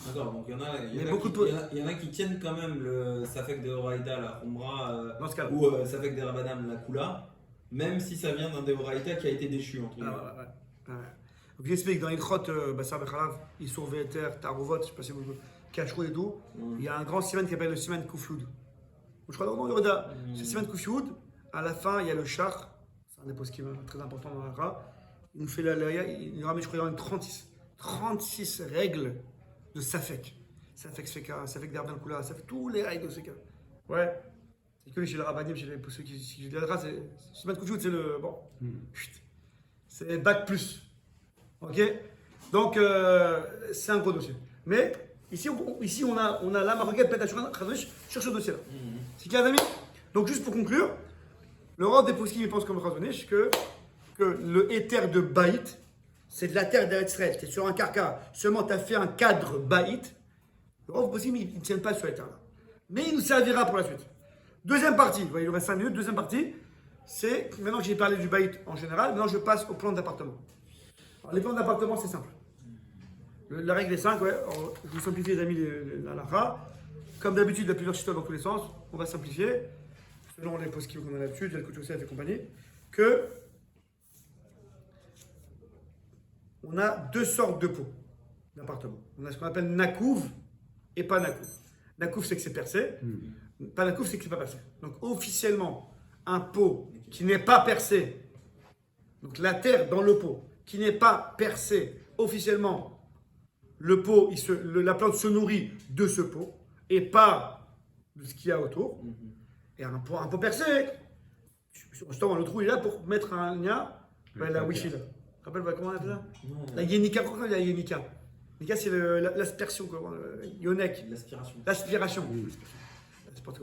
D'accord, donc il y en a qui tiennent quand même le Safek de Raïta, la Khumra, ou Safek de Rabbanam, la Kula, même si ça vient d'un Deoraïta qui a été déchu. Entre Donc j'explique, dans Ilchot, Bassar Bechalav, Issour Veter, Taruvot, je ne sais pas si vous Kashrou et tout, il y a un grand siman qui s'appelle le siman Koufioud. Je crois dans Yoda, c'est siman Koufioud. À la fin, il y a le char, c'est un des postes qui est très important dans la Ra. Il nous fait il nous ramène, je crois, 36 règles de Safek. Safek Sfeka, Safek d'Ardan Kula, Safek, tous les règles de Sfeka. Ouais. C'est que chez les Rabbanim, pour ceux qui le Ra, c'est siman Koufioud, c'est le. Bon. C'est bac plus. Ok? Donc, c'est un gros dossier. Mais, ici on a la Maroquette Petachouran Khazonish sur ce dossier-là. C'est clair, les amis? Donc, juste pour conclure, le roi des poskim pense comme Khazonish que le éther de Baït, c'est de la terre d'Eretz Israël. C'est sur un carca. Seulement, tu as fait un cadre Baït. Le roi des poskim, ils ne tiennent pas sur l'éther-là. Mais il nous servira pour la suite. Deuxième partie, vous voyez, il nous reste 5 minutes. Deuxième partie, c'est, maintenant que j'ai parlé du Baït en général, maintenant je passe au plan d'appartement. Alors, les plans d'appartement, c'est simple. La règle est 5, ouais. Alors, je vous simplifie, les amis, la halakha. Comme d'habitude, il y a plusieurs chitots dans tous les sens. On va simplifier, selon les postes qu'on a là-dessus, le coach aussi et compagnie, que on a deux sortes de pots d'appartement. On a ce qu'on appelle nakouv et pas nakouv. Nakouv, c'est que c'est percé. Pas nakouv, c'est que c'est pas percé. Donc, officiellement, un pot qui n'est pas percé, donc la terre dans le pot, qui n'est pas percé, officiellement, le pot, la plante se nourrit de ce pot et pas de ce qu'il y a autour. Et un pot percé, justement, le trou est là pour mettre un lien, la wifi là. Rappelle-moi comment on appelle ça? La Yenika, pourquoi la Yenika? Yenika, c'est l'aspersion, Yonek. L'aspiration.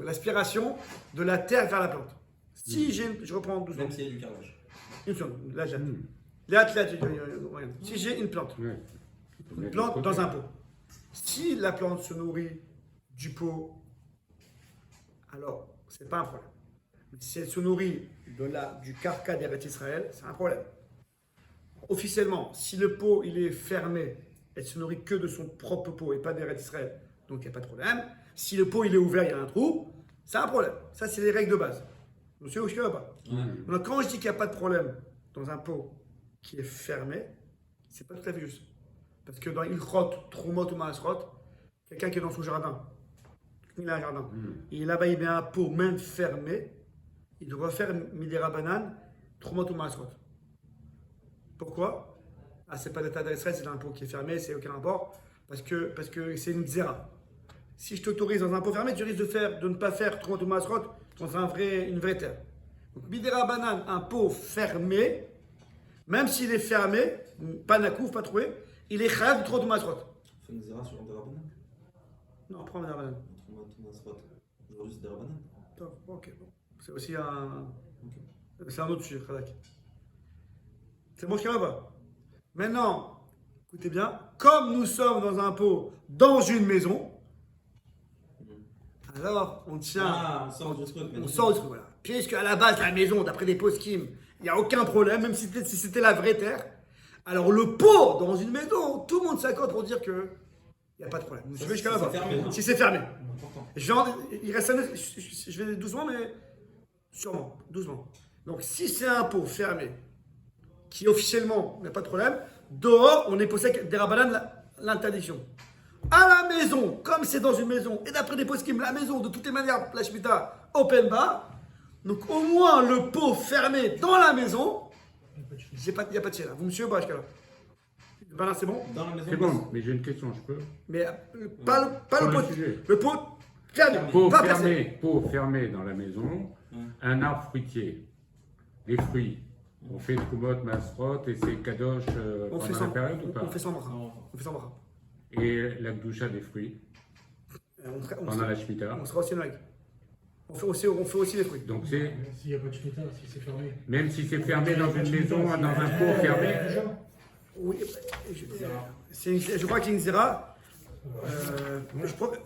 L'aspiration de la terre vers la plante. Si j'ai, je reprends doucement. Même s'il y a du carrelage. Une seconde, là, regarde. Si j'ai une plante dans un pot, si la plante se nourrit du pot, alors c'est pas un problème. Mais si elle se nourrit du carca d'Eretz Israël, c'est un problème. Officiellement, si le pot il est fermé, elle se nourrit que de son propre pot et pas d'Eretz Israël, donc il n'y a pas de problème. Si le pot il est ouvert, il y a un trou, c'est un problème. Ça, c'est les règles de base. Vous savez où je vais pas? Donc, quand je dis qu'il n'y a pas de problème dans un pot qui est fermé, c'est pas tout à fait juste. Parce que dans Ilchot, Trumot ou Maasrot, quelqu'un qui est dans son jardin, il a un jardin, et là-bas il met un pot même fermé, il doit faire Midera Banane, Trumot ou Maasrot. Pourquoi? Ah, c'est pas l'état d'Israël, c'est un pot qui est fermé, c'est aucun rapport, parce que c'est une xéra. Si je t'autorise dans un pot fermé, tu risques de ne pas faire Trumot ou Maasrot dans une vraie terre. Donc, Midera Banane, un pot fermé, même s'il est fermé, pas nakouf, pas troué, il est chayav Trumot ou Maasrot. Fais une zéra sur un derabanan. Non, prends Midera Banane. Aujourd'hui, c'est derabanan. Ok, bon. C'est aussi c'est un autre sujet, Khadak. C'est bon, je ne pas. Maintenant, écoutez bien, comme nous sommes dans un pot, dans une maison, alors on tient. Ah, on sort du truc. On sort du truc, voilà. Puisque à la base, la maison, d'après des poskim, il n'y a aucun problème, même si c'était la vraie terre. Alors le pot dans une maison, tout le monde s'accorde pour dire que il n'y a pas de problème. Vous suivez jusqu'à là-bas. Si c'est fermé. Il reste je vais doucement, mais sûrement, doucement. Donc si c'est un pot fermé, qui officiellement n'a pas de problème, dehors, on est possède des rabanan l'interdiction. À la maison, comme c'est dans une maison, et d'après des poskim, la maison, de toutes les manières, la Shemitah, open bar, donc au moins le pot fermé dans la maison, il n'y a pas de chien là. Vous me suivez pas, jusqu'à là? Ben c'est bon? Dans la maison. C'est bon, mais j'ai une question, je peux? Mais pas le pot. Sujet. Le pot fermé. Pot pas fermé, percé. pot fermé dans la maison, un arbre fruitier, les fruits. On fait Trumot, Masrot et c'est Kadosh On fait pendant sans la période ou pas? On fait sans bracha. On fait sans bracha. Et la Gdusha des fruits pendant la Shemitah. On sera aussi nag. On fait aussi les fruits. Donc c'est, S'il n'y a pas de Shemitah, si c'est fermé. même si c'est fermé dans une maison, dans un pot fermé, Oui, je crois qu'il y a une zéra.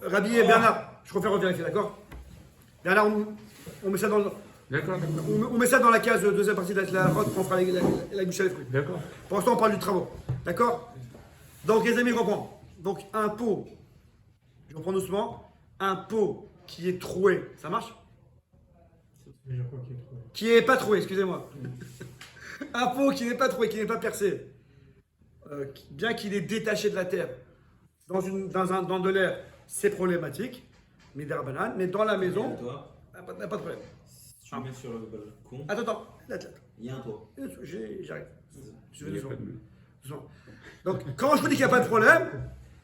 Rabbi et Bernard, je préfère revérifier, d'accord? Bernard, on met ça dans le. d'accord, On met ça dans la case deuxième partie de la route, on fera la bouche à les fruits. d'accord. Pour l'instant, on parle du travaux. D'accord? Donc, les amis, je reprends. Donc, un pot, je reprends doucement, un pot qui est troué, ça marche? C'est déjà quoi qui est trop. Qui n'est pas troué, excusez-moi. Un pot qui n'est pas troué, qui n'est pas percé, bien qu'il est détaché de la terre, dans de l'air, c'est problématique, mais dans la maison, il n'y a pas de problème. Si tu le mets sur le balcon, Attends, là. il y a un toit. J'arrive. Je Il vais y a pas de doucement. Donc, quand je vous dis qu'il n'y a pas de problème,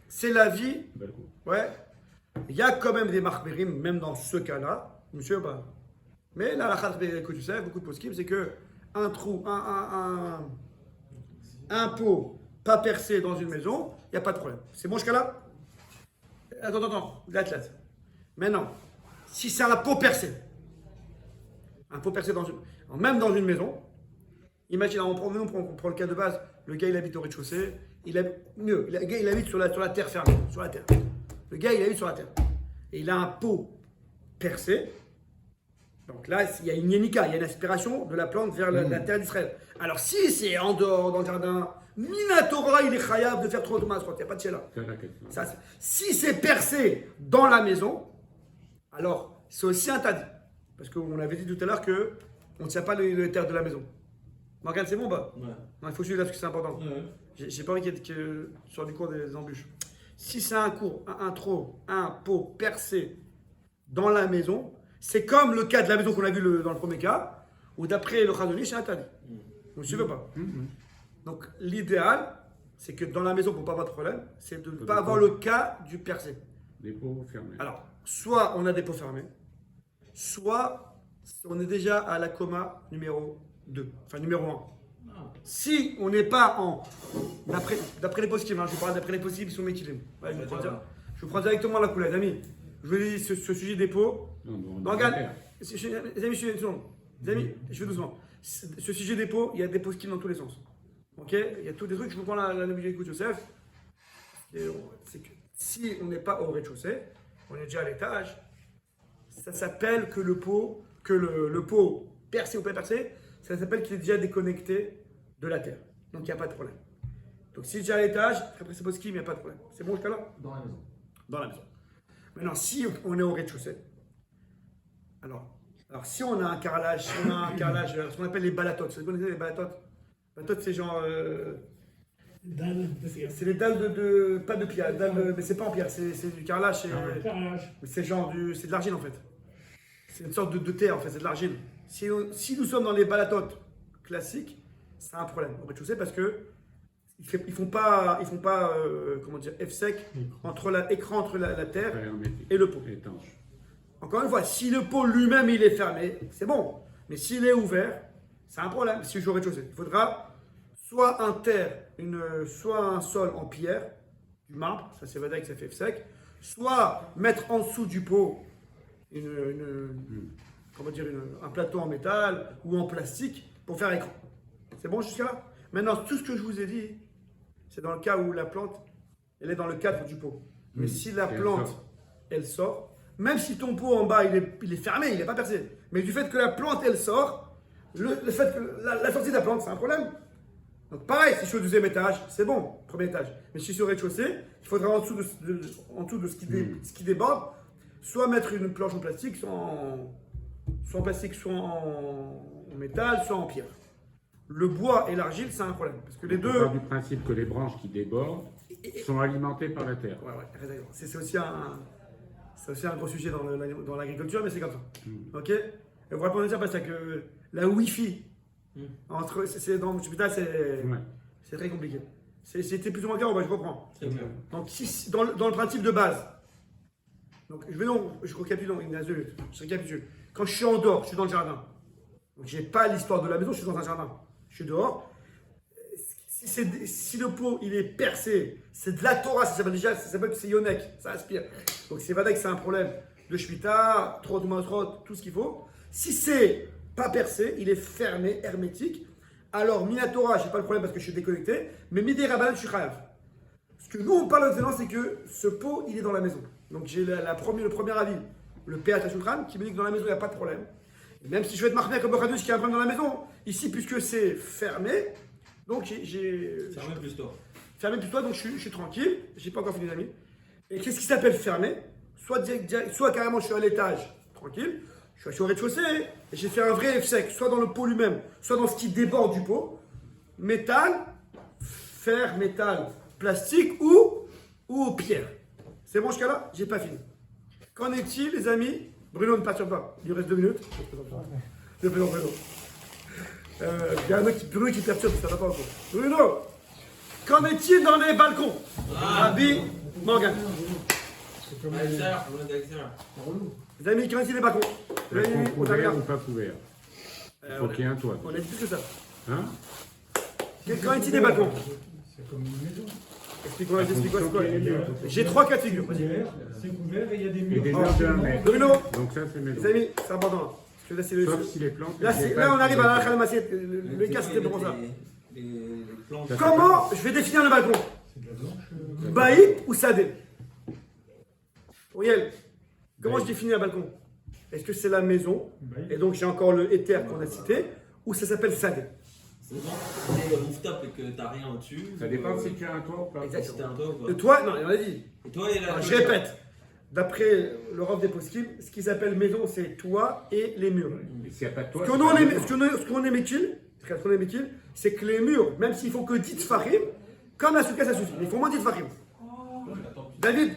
c'est la vie. balcon. Ouais. Il y a quand même des marquerim, même dans ce cas-là, monsieur ou pas. Mais la halakha que tu sais, beaucoup de poskim, c'est que un trou, un pot pas percé dans une maison, il n'y a pas de problème. C'est bon jusqu'à là? Attends, l'athlète. Maintenant, si c'est un pot percé même dans une maison, imagine, on prend le cas de base, le gars il habite au rez-de-chaussée, le gars il habite sur la terre fermée, sur la terre. Le gars il habite sur la terre. Et il a un pot percé. Donc là, il y a une yenika, il y a une aspiration de la plante vers la terre d'Israël. Alors si c'est en dehors, dans le jardin, Minatora, il est chayav de faire trop de masse, il n'y a pas de chéla. C'est la question. Si c'est percé dans la maison, alors c'est aussi interdit. Parce qu'on avait dit tout à l'heure qu'on ne tient pas les terres de la maison. Morgane, c'est bon, bah? Ouais. Non, il faut suivre là parce que c'est important. Ouais. J'ai pas envie que sur du cours des embûches. Si c'est un cours, un intro, un pot percé dans la maison, c'est comme le cas de la maison qu'on a vu dans le premier cas, où d'après le Khazon Ish, c'est interdit. Vous ne suivez pas? Donc l'idéal, c'est que dans la maison, pour ne pas avoir de problème, c'est de ne pas avoir le cas du percé. Des pots fermés. Alors, soit on a des pots fermés, soit on est déjà à la coma numéro 2, enfin numéro 1. Si on n'est pas en... D'après les possibles, je parle d'après les possibles, ils sont méquillés. Ouais, je vous prends directement la coulée, les amis. Je vous dis, ce sujet des pots... Non, Regarde, les amis, les amis, je vais doucement. Ce sujet des pots, il y a des posts dans tous les sens. Ok? Il y a tous des trucs, je vous prends la musique de Joseph. C'est que si on n'est pas au rez-de-chaussée, on est déjà à l'étage, ça s'appelle que le pot percé ou pas percé, ça s'appelle qu'il est déjà déconnecté de la terre. Donc il n'y a pas de problème. Donc si déjà à l'étage, après c'est post il n'y a pas de problème. C'est bon jusqu'à là? Dans la maison. Dans la maison. Maintenant, si on est au rez-de-chaussée, alors si on a un carrelage, ce qu'on appelle les balatotes, vous connaissez les balatotes? Balatotes, c'est genre. C'est les dalles pas de pierre, mais c'est pas en pierre, c'est du carrelage. C'est genre c'est de l'argile en fait. C'est une sorte de terre en fait, c'est de l'argile. Si nous sommes dans les balatotes classiques, c'est un problème au rez-de-chaussée parce que ils font pas comment dire, F-sec entre la terre et le pot. Étanche. Encore une fois, si le pot lui-même il est fermé, c'est bon. Mais s'il est ouvert, c'est un problème. Si je suis au rez-de-chaussée, il faudra soit un terre, soit un sol en pierre, du marbre, ça c'est Vadaï que ça fait F-sec, soit mettre en dessous du pot un plateau en métal ou en plastique pour faire écran. C'est bon jusqu'à là? Maintenant, tout ce que je vous ai dit, c'est dans le cas où la plante, elle est dans le cadre du pot. Mais si la plante, elle sort, même si ton pot en bas, il est fermé, il n'est pas percé, mais du fait que la plante, elle sort, le fait que la sortie de la plante, c'est un problème. Donc pareil, si je suis au deuxième étage, c'est bon, premier étage. Mais si je suis au rez-de-chaussée, il faudra en dessous de ce qui déborde, soit mettre une planche en plastique, soit en plastique, soit en métal, soit en pierre. Le bois et l'argile, c'est un problème. Parce que les deux... On part du principe que les branches qui débordent sont alimentées par la terre. Ouais, c'est aussi un gros sujet dans l'agriculture, mais c'est comme ça. Ok? Et vous répondez à ça parce que la Wi-Fi, dans mon hôpital, c'est très compliqué. C'était plus ou moins clair, je reprends. Donc, dans le principe de base, donc je récapitule dans une minute. Je récapitule. Quand je suis en dehors, je suis dans le jardin. Donc, j'ai pas l'histoire de la maison, je suis dans un jardin. Je suis dehors. Si le pot il est percé, c'est de la Torah, ça s'appelle que c'est Yonek, ça aspire. Donc c'est vrai que c'est un problème de Shemitah, trop de matrot, tout ce qu'il faut. Si c'est pas percé, il est fermé, hermétique. Alors Minatora, j'ai pas le problème parce que je suis déconnecté, mais Midei Rabbanan, je suis chayav. Ce que nous on parle maintenant, c'est que ce pot il est dans la maison. Donc j'ai le premier avis, le PH Shulchan, qui me dit que dans la maison il n'y a pas de problème. Et même si je vais être marqué comme Bocadouche qui a un problème dans la maison, ici puisque c'est fermé. Donc j'ai. Fermé plus toi. Fermé plus toi, donc je suis tranquille. J'ai pas encore fini les amis. Et qu'est-ce qui s'appelle fermé? Soit carrément je suis à l'étage, tranquille. Je suis au rez-de-chaussée et j'ai fait un vrai F-sec, soit dans le pot lui-même, soit dans ce qui déborde du pot. Métal, fer, métal, plastique ou pierre. C'est bon jusqu'à là? J'ai pas fini. Qu'en est-il les amis? Bruno ne perturbe pas. Il lui reste 2 minutes. Je présente Bruno. Il y a un mec qui perturbe, ça va pas encore. Bruno, qu'en est-il dans les balcons? Rabbi Morgan. Les amis, qu'en est-il des balcons? Couvert ou pas couvert? Il faut qu'il y ait un toit. On a dit plus que ça. Hein? Qu'en est-il des balcons? C'est comme une maison. Explique-moi, c'est quoi? J'ai 3 cas de figure. C'est couvert et il y a des Et murs. des murs de 1 mètre. Bruno, Donc ça c'est maison. les amis, c'est important là. Parce que là, c'est Sauf si les plantes. Là, on arrive à la Khalmassiette. Le cas, c'était pour ça. Les plantes. Comment je vais définir le balcon? C'est de la blanche. Baït ou Sadé? Auriel, comment je définis un balcon? Est-ce que c'est la maison? Et donc j'ai encore le éther qu'on a cité, ou ça s'appelle Sadé? C'est bon, c'est rooftop et que t'as rien au-dessus. Ça dépend si tu as un toit ou pas. Exactement. Si t'as un toit ou pas. Le toit, non, il en a dit. Et toi, il a. Alors, je répète, d'après le Rav des Poskim, ce qu'ils appellent maison, c'est toit et les murs. Et s'il n'y a pas de toit. Ce qu'on est métier, c'est que les murs, même s'ils font que 10 tfarim, comme la souka, ça suffit. Mais il faut moins 10 tfarim. David,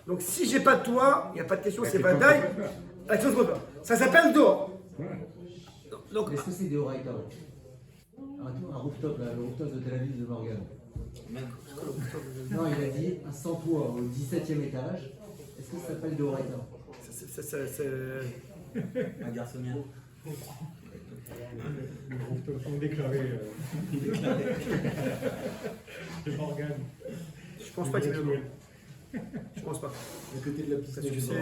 donc si j'ai pas de toit, il n'y a pas de question, c'est pas d'ail, la question se pose pas. Ça s'appelle dehors. Donc, Est-ce que c'est des Oraita? Un rooftop, là, le rooftop de Tel Aviv de Morgan. Non, il a dit un sans toit au 17e étage. Est-ce que ça s'appelle des Oraita? c'est- Un garçonnier. Le rooftop sont déclarés. C'est Morgan. je pense pas que c'est mieux. Je pense pas. À côté de la piscine Parce que de c'est-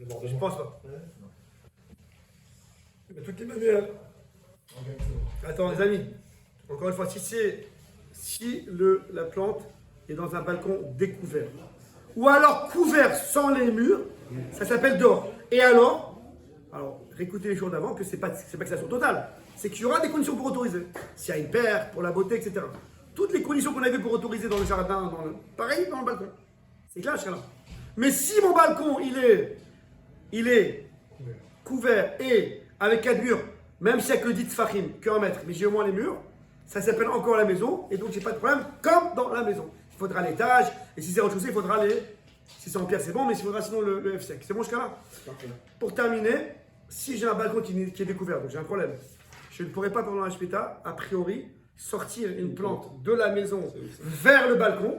Morgan. Je pense pas. De toutes les manières. Attends, les amis. Encore une fois, si la plante est dans un balcon découvert, ou alors couvert sans les murs, ça s'appelle dehors. Et alors, réécoutez les jours d'avant que c'est pas que ça soit total. C'est qu'il y aura des conditions pour autoriser. S'il y a une paire, pour la beauté, etc. Toutes les conditions qu'on avait pour autoriser dans le jardin, pareil dans le balcon. C'est clair, là. Mais si mon balcon, il est couvert et avec 4 murs, même s'il n'y a que 10 tfachim, qu'un mètre, mais j'ai au moins les murs, ça s'appelle encore la maison, et donc j'ai pas de problème, comme dans la maison. Il faudra l'étage, et si c'est rez-de-chaussée, il faudra si c'est en pierre, c'est bon, mais il faudra sinon le F5. C'est bon jusqu'à là? Pour terminer, si j'ai un balcon qui est découvert, donc j'ai un problème, je ne pourrais pas pendant la shmita, a priori, sortir une plante de la maison vers le balcon.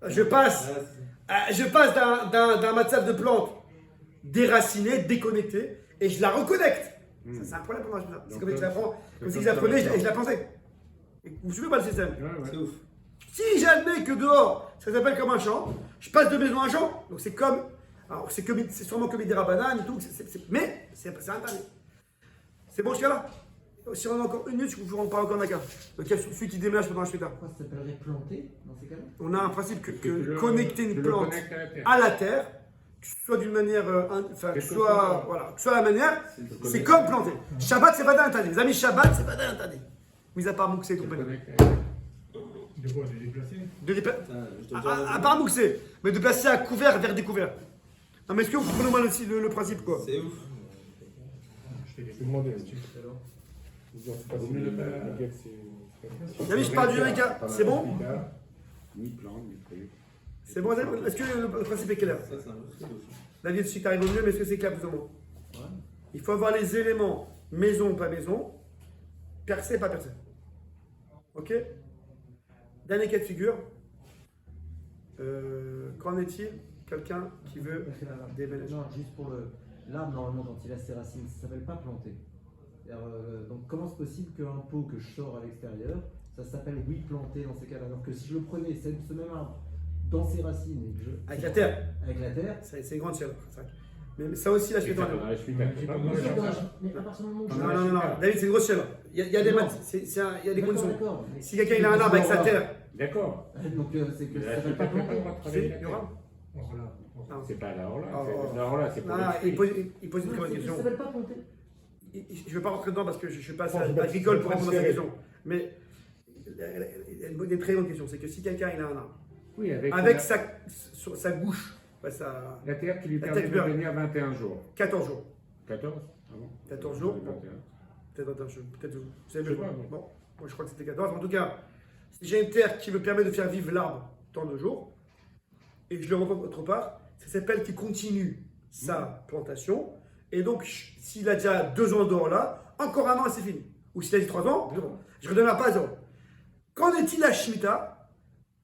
Je passe d'un matzav de plante déracinée, déconnectée, et je la reconnecte. Ça, c'est un problème pour moi. C'est comme si je la prends, comme si je la prenais et je la pensais. Vous suivez pas le système? C'est ouf. Si j'admets que dehors, ça s'appelle comme un champ, je passe de maison à champ, donc c'est comme. Alors, c'est sûrement comme des rabananes et tout, mais c'est interdit. C'est bon jusqu'à là? Si on a encore une minute, je vous en parle encore d'un cas. Lequel, celui qui déménage pendant la shmita. Pourquoi ça s'appellerait planter dans ces cas-là? On a un principe que le- connecter tu une le plante connectes à la terre. à la terre, que ce soit d'une manière, que ce soit, que ce soit la manière, c'est comme planter. Shabbat, c'est pas interdit. Les amis, Shabbat, c'est pas interdit. Mis à part Mouxé et Tu le compagnie. connectes à la terre. De quoi? De déplacer? De Je te le à part Mouxé, mais de placer à couvert vers découvert. Non, mais est-ce que vous comprenez mal aussi le principe, quoi? C'est ouf. Je fais des Je vais demander. questions. Je sais pas si le guet, c'est. Les amis, je parle du Eureka. C'est bon? Ni plante, ni truc. C'est bon, est-ce que le principe est clair? Ça, c'est un ouf. C'est ouf. La vie de suite arrive au mieux, mais est-ce que c'est clair plus ou moins? Il faut avoir les éléments maison ou pas maison, percé, pas percé. Ok? Dernier cas de figure. Qu'en est-il? Quelqu'un qui veut déménager? Non, juste pour l'arbre, normalement, quand il a ses racines, ça s'appelle pas planter. Donc, comment c'est possible qu'un pot que je sors à l'extérieur, ça s'appelle oui planter dans ces cas-là? Alors que si je le prenais, ce même arbre, dans ses racines, et que Avec la terre. avec la terre, C'est une grande chaleur. Mais ça aussi, là, je Et fais ça, dans dans la suite, Ouais, elle peut j'ai pas pas bouger. besoin. mais à partir du moment où je Non, David, c'est une grosse chaleur. Il y a des Non. maths, il y a des D'accord, conditions. d'accord, mais- Si quelqu'un il a un arbre avec sa terre, D'accord. Donc, c'est que Mais ça la s'appelle suite, pas elle peut pas planter. le droit de travailler la il y aura. terre. Or là. C'est pas la Horla. Oh. La Horla, c'est pour Non, les il fruits. pose une très bonne Ça question. s'appelle pas planter. Je ne vais pas rentrer dedans parce que je ne suis pas Non, je vais pas- agricole pour je vais répondre à cette transférer. question. Mais il y a une très bonne question. C'est que si quelqu'un il a un arbre, Oui, avec avec la, sa bouche, sa la terre qui lui la permet tête de beurre. venir 21 jours. 14 jours. 14 Ah bon 14 jours. 21. Peut-être 21 jours. Peut-être vous savez Je sais pas. pas, Bon, moi. moi je crois que c'était 14. En tout cas, si j'ai une terre qui me permet de faire vivre l'arbre tant de jours, et que je le reprends autre part, ça s'appelle qu'il continue sa plantation. Et donc, s'il a déjà 2 ans dehors là, encore un an et c'est fini. Ou s'il a dit 3 ans, je ne redonnerai pas à 0. Qu'en est-il à Shemitah?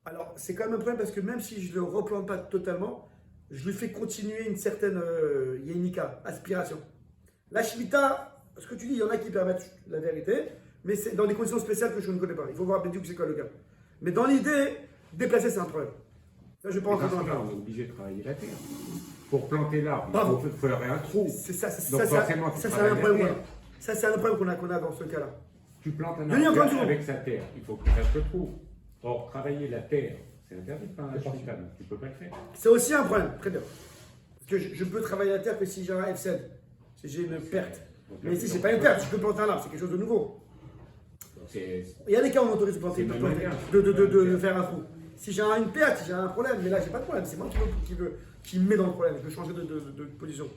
Alors, c'est quand même un problème parce que même si je ne le replante pas totalement, je lui fais continuer une certaine yénika, aspiration. La Shemitah, ce que tu dis, il y en a qui permettent la vérité, mais c'est dans des conditions spéciales que je ne connais pas. Il faut voir que c'est quoi le cas. Mais dans l'idée, déplacer, c'est un problème. Ça, je ne vais pas Mais rentrer dans dans ce le cas-là, cas. on est obligé de travailler la terre. Pour planter l'arbre, Bravo. il faut faire un trou. C'est ça, Donc forcément, tu c'est un travailles la problème. terre. Ça, c'est un problème qu'on a dans ce cas-là. Tu plantes un Denis, arbre encore une fois. avec sa terre, il faut qu'il fasse le trou. Or, travailler la terre, c'est interdit par la Shemitah, donc tu ne peux pas le faire. C'est aussi un problème, très bien. Parce que je peux travailler la terre que si j'ai un F7, si j'ai une perte. Donc, Mais ici, c'est pas une perte, je peux planter un arbre, c'est quelque chose de nouveau. C'est Il y a des cas où on autorise de planter, C'est de même planter, bien. de faire un trou. Si j'ai une perte, si j'ai un problème, mais là j'ai pas de problème, c'est moi qui me met dans le problème, je veux changer de position.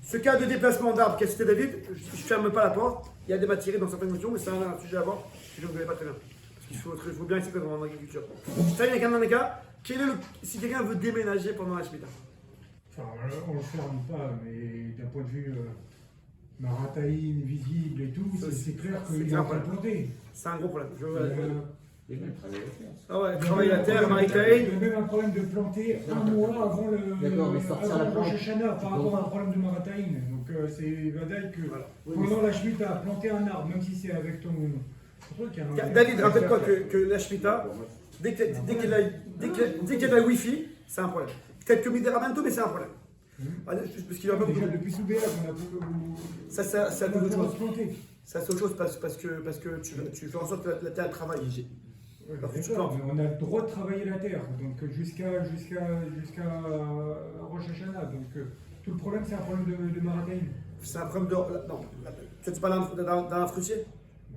Ce cas de déplacement d'arbre qu'a cité David, je ne ferme pas la porte, il y a des matières dans certaines notions, mais c'est un sujet à voir que je ne connais pas très bien. Parce qu'il faut bien expliquer dans l'agriculture. Ça, il y a un cas, si quelqu'un veut déménager pendant la Shemitah. Enfin, on ne le ferme pas, mais d'un point de vue marataïne, visible et tout, c'est clair qu'il est en train de planter. C'est un gros problème. Et même travailler la terre. Ah ouais, travailler la terre, maritaïne. Il y a même un problème de planter un mois avant le Rosh Hashanah par rapport à un problème de marataïne. Donc c'est vadaï que pendant la Shemitah, planter un arbre, même si c'est avec ton truc. David, rappelle-toi que la Shemitah, dès qu'il y a de la Wi-Fi, c'est un problème. Peut-être que Midera mais c'est un problème. Parce qu'il y a un peu Déjà, depuis Soubéa, on a ça, c'est autre chose. planté. Ça, c'est autre chose parce que tu fais en sorte que la terre travaille. D'accord, mais on a le droit de travailler la terre, donc jusqu'à Rosh Hashanah. Donc tout le problème, c'est un problème de marataïne. C'est un problème de. Non, tu parles d'un fruitier.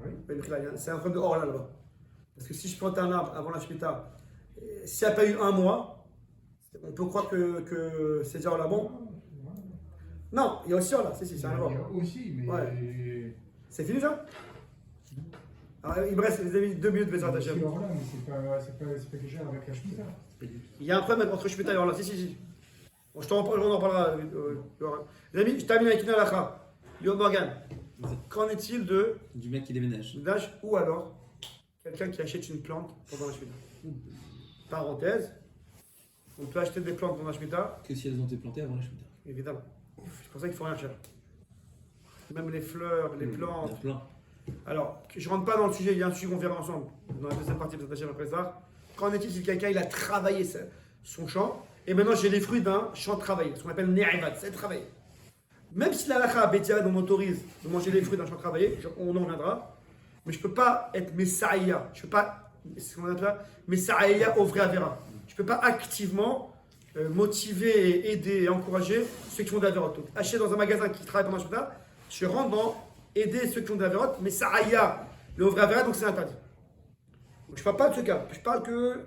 Oui. C'est un problème de hors là-bas. Parce que si je plante un arbre avant la Shemitah, s'il n'y a pas eu un mois, on peut croire que c'est déjà hors là bon. Non, il y a aussi hors là, c'est un hors. Il y a aussi, mais. Ouais. C'est fini ça? Alors, il me reste, les amis, 2 minutes de Bezrat Hashem. C'est hors là, mais c'est pas déjà avec la Shemitah. Il y a un problème entre Shemitah et hors là, si. Bon, on en parlera. Les amis, je termine avec une halakha. Yo Morgan, qu'en est-il Du mec qui déménage. ou alors quelqu'un qui achète une plante pendant la Shemitah? Parenthèse, on peut acheter des plantes pendant la Shemitah, Que si elles ont été plantées avant la Shemitah. évidemment. C'est pour ça qu'il faut rien faire. Même les fleurs, les Il y en plantes. a plein. Alors, je ne rentre pas dans le sujet, il y a un sujet qu'on verra ensemble dans la deuxième partie de cette chaîne après ça. Qu'en est-il si quelqu'un il a travaillé son champ et maintenant j'ai les fruits d'un champ travaillé, ce qu'on appelle Ne'evat, c'est travaillé. Même si la halakha Bétiad on autorise de manger les fruits d'un champ travaillé, on en reviendra, mais je ne peux pas être Messaïa, je ne peux pas, c'est ce qu'on appelle Messaïa au vrai Avera. Je ne peux pas activement motiver, et aider et encourager ceux qui font de la Avera. Donc, acheter dans un magasin qui travaille pendant la Shemitah, je rentre dans aider ceux qui ont de la vérote, mais ça aïa, le vrai vérote, donc c'est interdit. Donc, je ne parle pas de ce cas, je parle que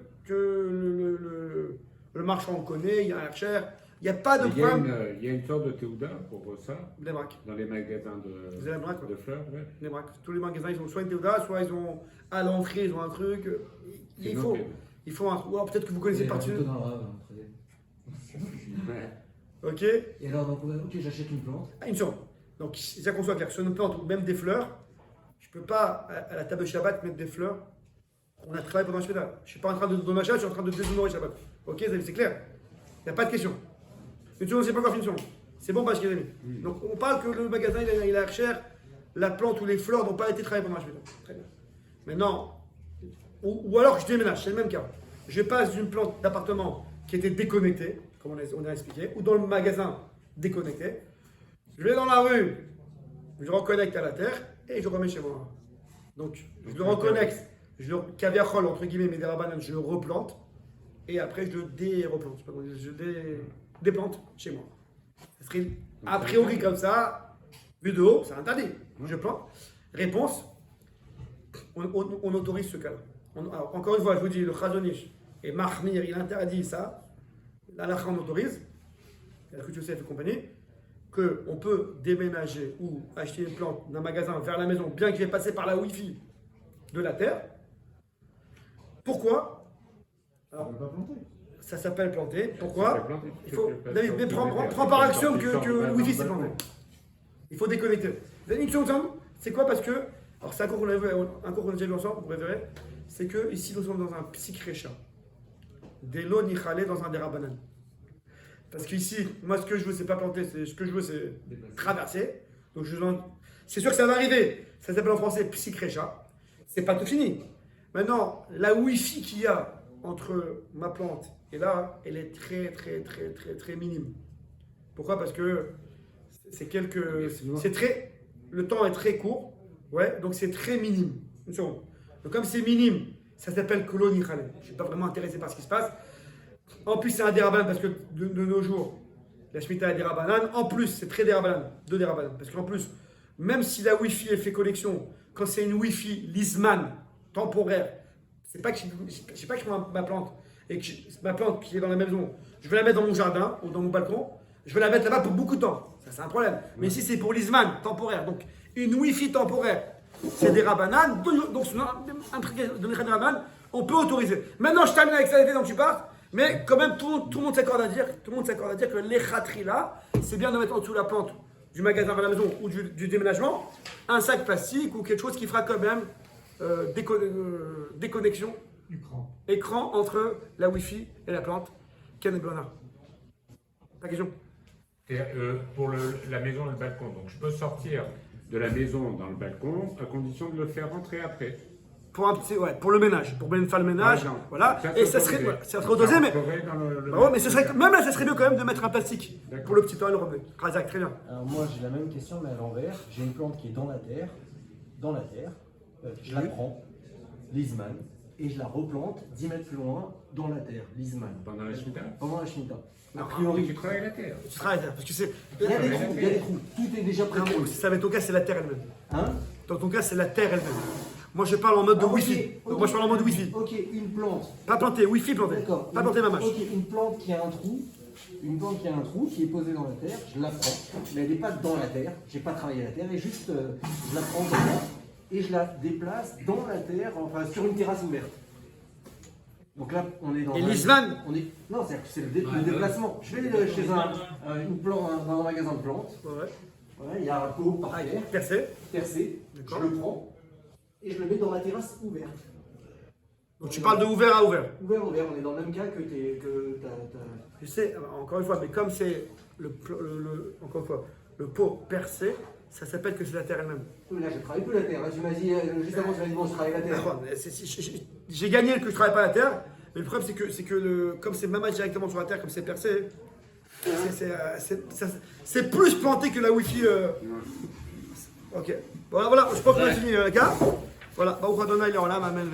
le marchand on connaît, il y a un cher, il n'y a pas de problème. Il y a une sorte de théouda pour ça, Les braques. dans les magasins de fleurs. Ouais. Les braques. Tous les magasins, ils ont soit une théouda, soit ils ont à l'entrée, ils ont un truc. Il faut un truc. Ou peut-être que vous connaissez par dessus. Ok. Et alors, donc, ok, j'achète une plante. Une seconde. Donc, ça qu'on soit clair, sur une plante ou même des fleurs, je ne peux pas, à la table de Shabbat, mettre des fleurs. On a travaillé pendant le Shabbat. Je ne suis pas en train de donner un Shabbat, je suis en train de déshonorer Shabbat. Ok, c'est clair. Il n'y a pas de question. Une seconde, c'est pas encore fini, une seconde. C'est bon, parce que les amis. Donc, on parle que le magasin, il a cher, la plante ou les fleurs n'ont pas été travaillées pendant le Shabbat. Très bien. Maintenant, ou alors je déménage, c'est le même cas. Je passe d'une plante d'appartement qui était déconnectée, comme on a expliqué, ou dans le magasin déconnecté. Je vais dans la rue, je le reconnecte à la terre et je le remets chez moi. Donc, je le reconnecte, je le caviarchol, entre guillemets, mes dérabanan, je le replante et après je le déreplante. Je déplante chez moi. Ça serait a priori comme ça, vu de haut, c'est interdit. Je plante. Réponse, on autorise ce cas-là. Alors, encore une fois, je vous dis, le Chazonish et Mahmir, il interdit ça. La halakha, on autorise. La Khut Yosef et compagnie. Qu'on peut déménager ou acheter une plante d'un magasin vers la maison, bien qu'il ait passé par la Wi-Fi de la terre. Pourquoi? Alors, ça s'appelle planter. Pourquoi? Il faut, David, mais prends par action que le Wi-Fi c'est planté. Il faut déconnecter. Une seconde, c'est quoi? Parce que, alors c'est un cours qu'on a déjà vu ensemble, vous verrez, c'est que ici nous sommes dans un psychrécha. Des lots nichalés dans un dérabanan. Parce qu'ici, moi, ce que je veux, c'est pas planter, ce que je veux, c'est traverser. Donc, c'est sûr que ça va arriver. Ça s'appelle en français psychrécha. C'est pas tout fini. Maintenant, la Wi-Fi qu'il y a entre ma plante et là, elle est très minime. Pourquoi? Parce que le temps est très court. Ouais, donc c'est très minime. Une seconde. Donc, comme c'est minime, ça s'appelle kolonichale. Je ne suis pas vraiment intéressé par ce qui se passe. En plus, c'est un dérabanan parce que de nos jours, la Shemitah est dérabanan. En plus, c'est très dérabanan, deux dérabanan. Parce qu'en plus, même si la Wi-Fi est fait connexion, quand c'est une Wi-Fi Lisman, temporaire, C'est pas que je sais pas que je prends ma plante et que ma plante qui est dans la maison, je vais la mettre dans mon jardin ou dans mon balcon, je vais la mettre là-bas pour beaucoup de temps. Ça, c'est un problème. Mais ici, c'est pour l'Isman, temporaire. Donc, une Wi-Fi temporaire, c'est des rabananes. Donc, un truc de Rabanan, on peut autoriser. Maintenant, je termine avec ça, dont tu parles. Mais quand même, tout le monde s'accorde à dire que l'Echatrila, c'est bien de mettre en dessous la plante du magasin vers la maison ou du déménagement, un sac plastique ou quelque chose qui fera quand même déconnexion, écran entre la Wi-Fi et la plante. Ken et Bernard. Ta question? Et pour la maison et le balcon, donc je peux sortir de la maison dans le balcon à condition de le faire rentrer après. Pour le ménage, pour bien faire le ménage, voilà. Et ça serait autorisé, mais mais ce serait même là, ça serait mieux quand même de mettre un plastique pour le petit toit et le robinet. Razak, très bien. Alors moi j'ai la même question mais à l'envers. J'ai une plante qui est dans la terre, je la prends, l'Isman, et je la replante 10 mètres plus loin dans la terre, l'Isman. Pendant la Shemitah. Pendant la Shemitah. Non, A priori, Tu travailles la terre. Tu travailles, parce que c'est. il y a des trous, tout est déjà prêt. Si ça va être ton cas, c'est la terre elle-même. Hein? Dans ton cas, c'est la terre elle-même. Moi, je parle en mode de Wi-Fi. Donc, moi, je parle en mode Wi-Fi. Ok, une plante. Pas planté, Wi-Fi planté. D'accord. Pas planté ma mâche. Ok, une plante qui a un trou. Une plante qui a un trou, qui est posée dans la terre, je la prends. Mais elle n'est pas dans la terre, j'ai pas travaillé la terre, et juste je la prends comme ça, et je la déplace dans la terre, enfin sur une terrasse ouverte. Donc là, on est dans. Et l'Isman Non, c'est le déplacement. Je vais chez dans un magasin de plantes. Ouais. Voilà, il y a un pot par terre, Percé. percé. Je D'accord. le prends et je le mets dans la terrasse ouverte. Donc, tu parles de ouvert à ouvert. Ouvert, on est dans le même cas que t'as. Tu sais, encore une fois, mais comme c'est encore une fois, le pot percé, ça s'appelle que c'est la terre elle-même. Là, je travaille plus la terre. Là, tu m'as dit, juste avant, tu m'as dit, bon, je travaille la terre. D'accord, mais j'ai gagné que je travaille pas la terre, mais le problème c'est que comme c'est même directement sur la terre, comme c'est percé, c'est plus planté que la Wi-Fi. Ok. Voilà, je pense qu'on a fini le cas. Voilà, Baruch Adonai, il est en là, amen.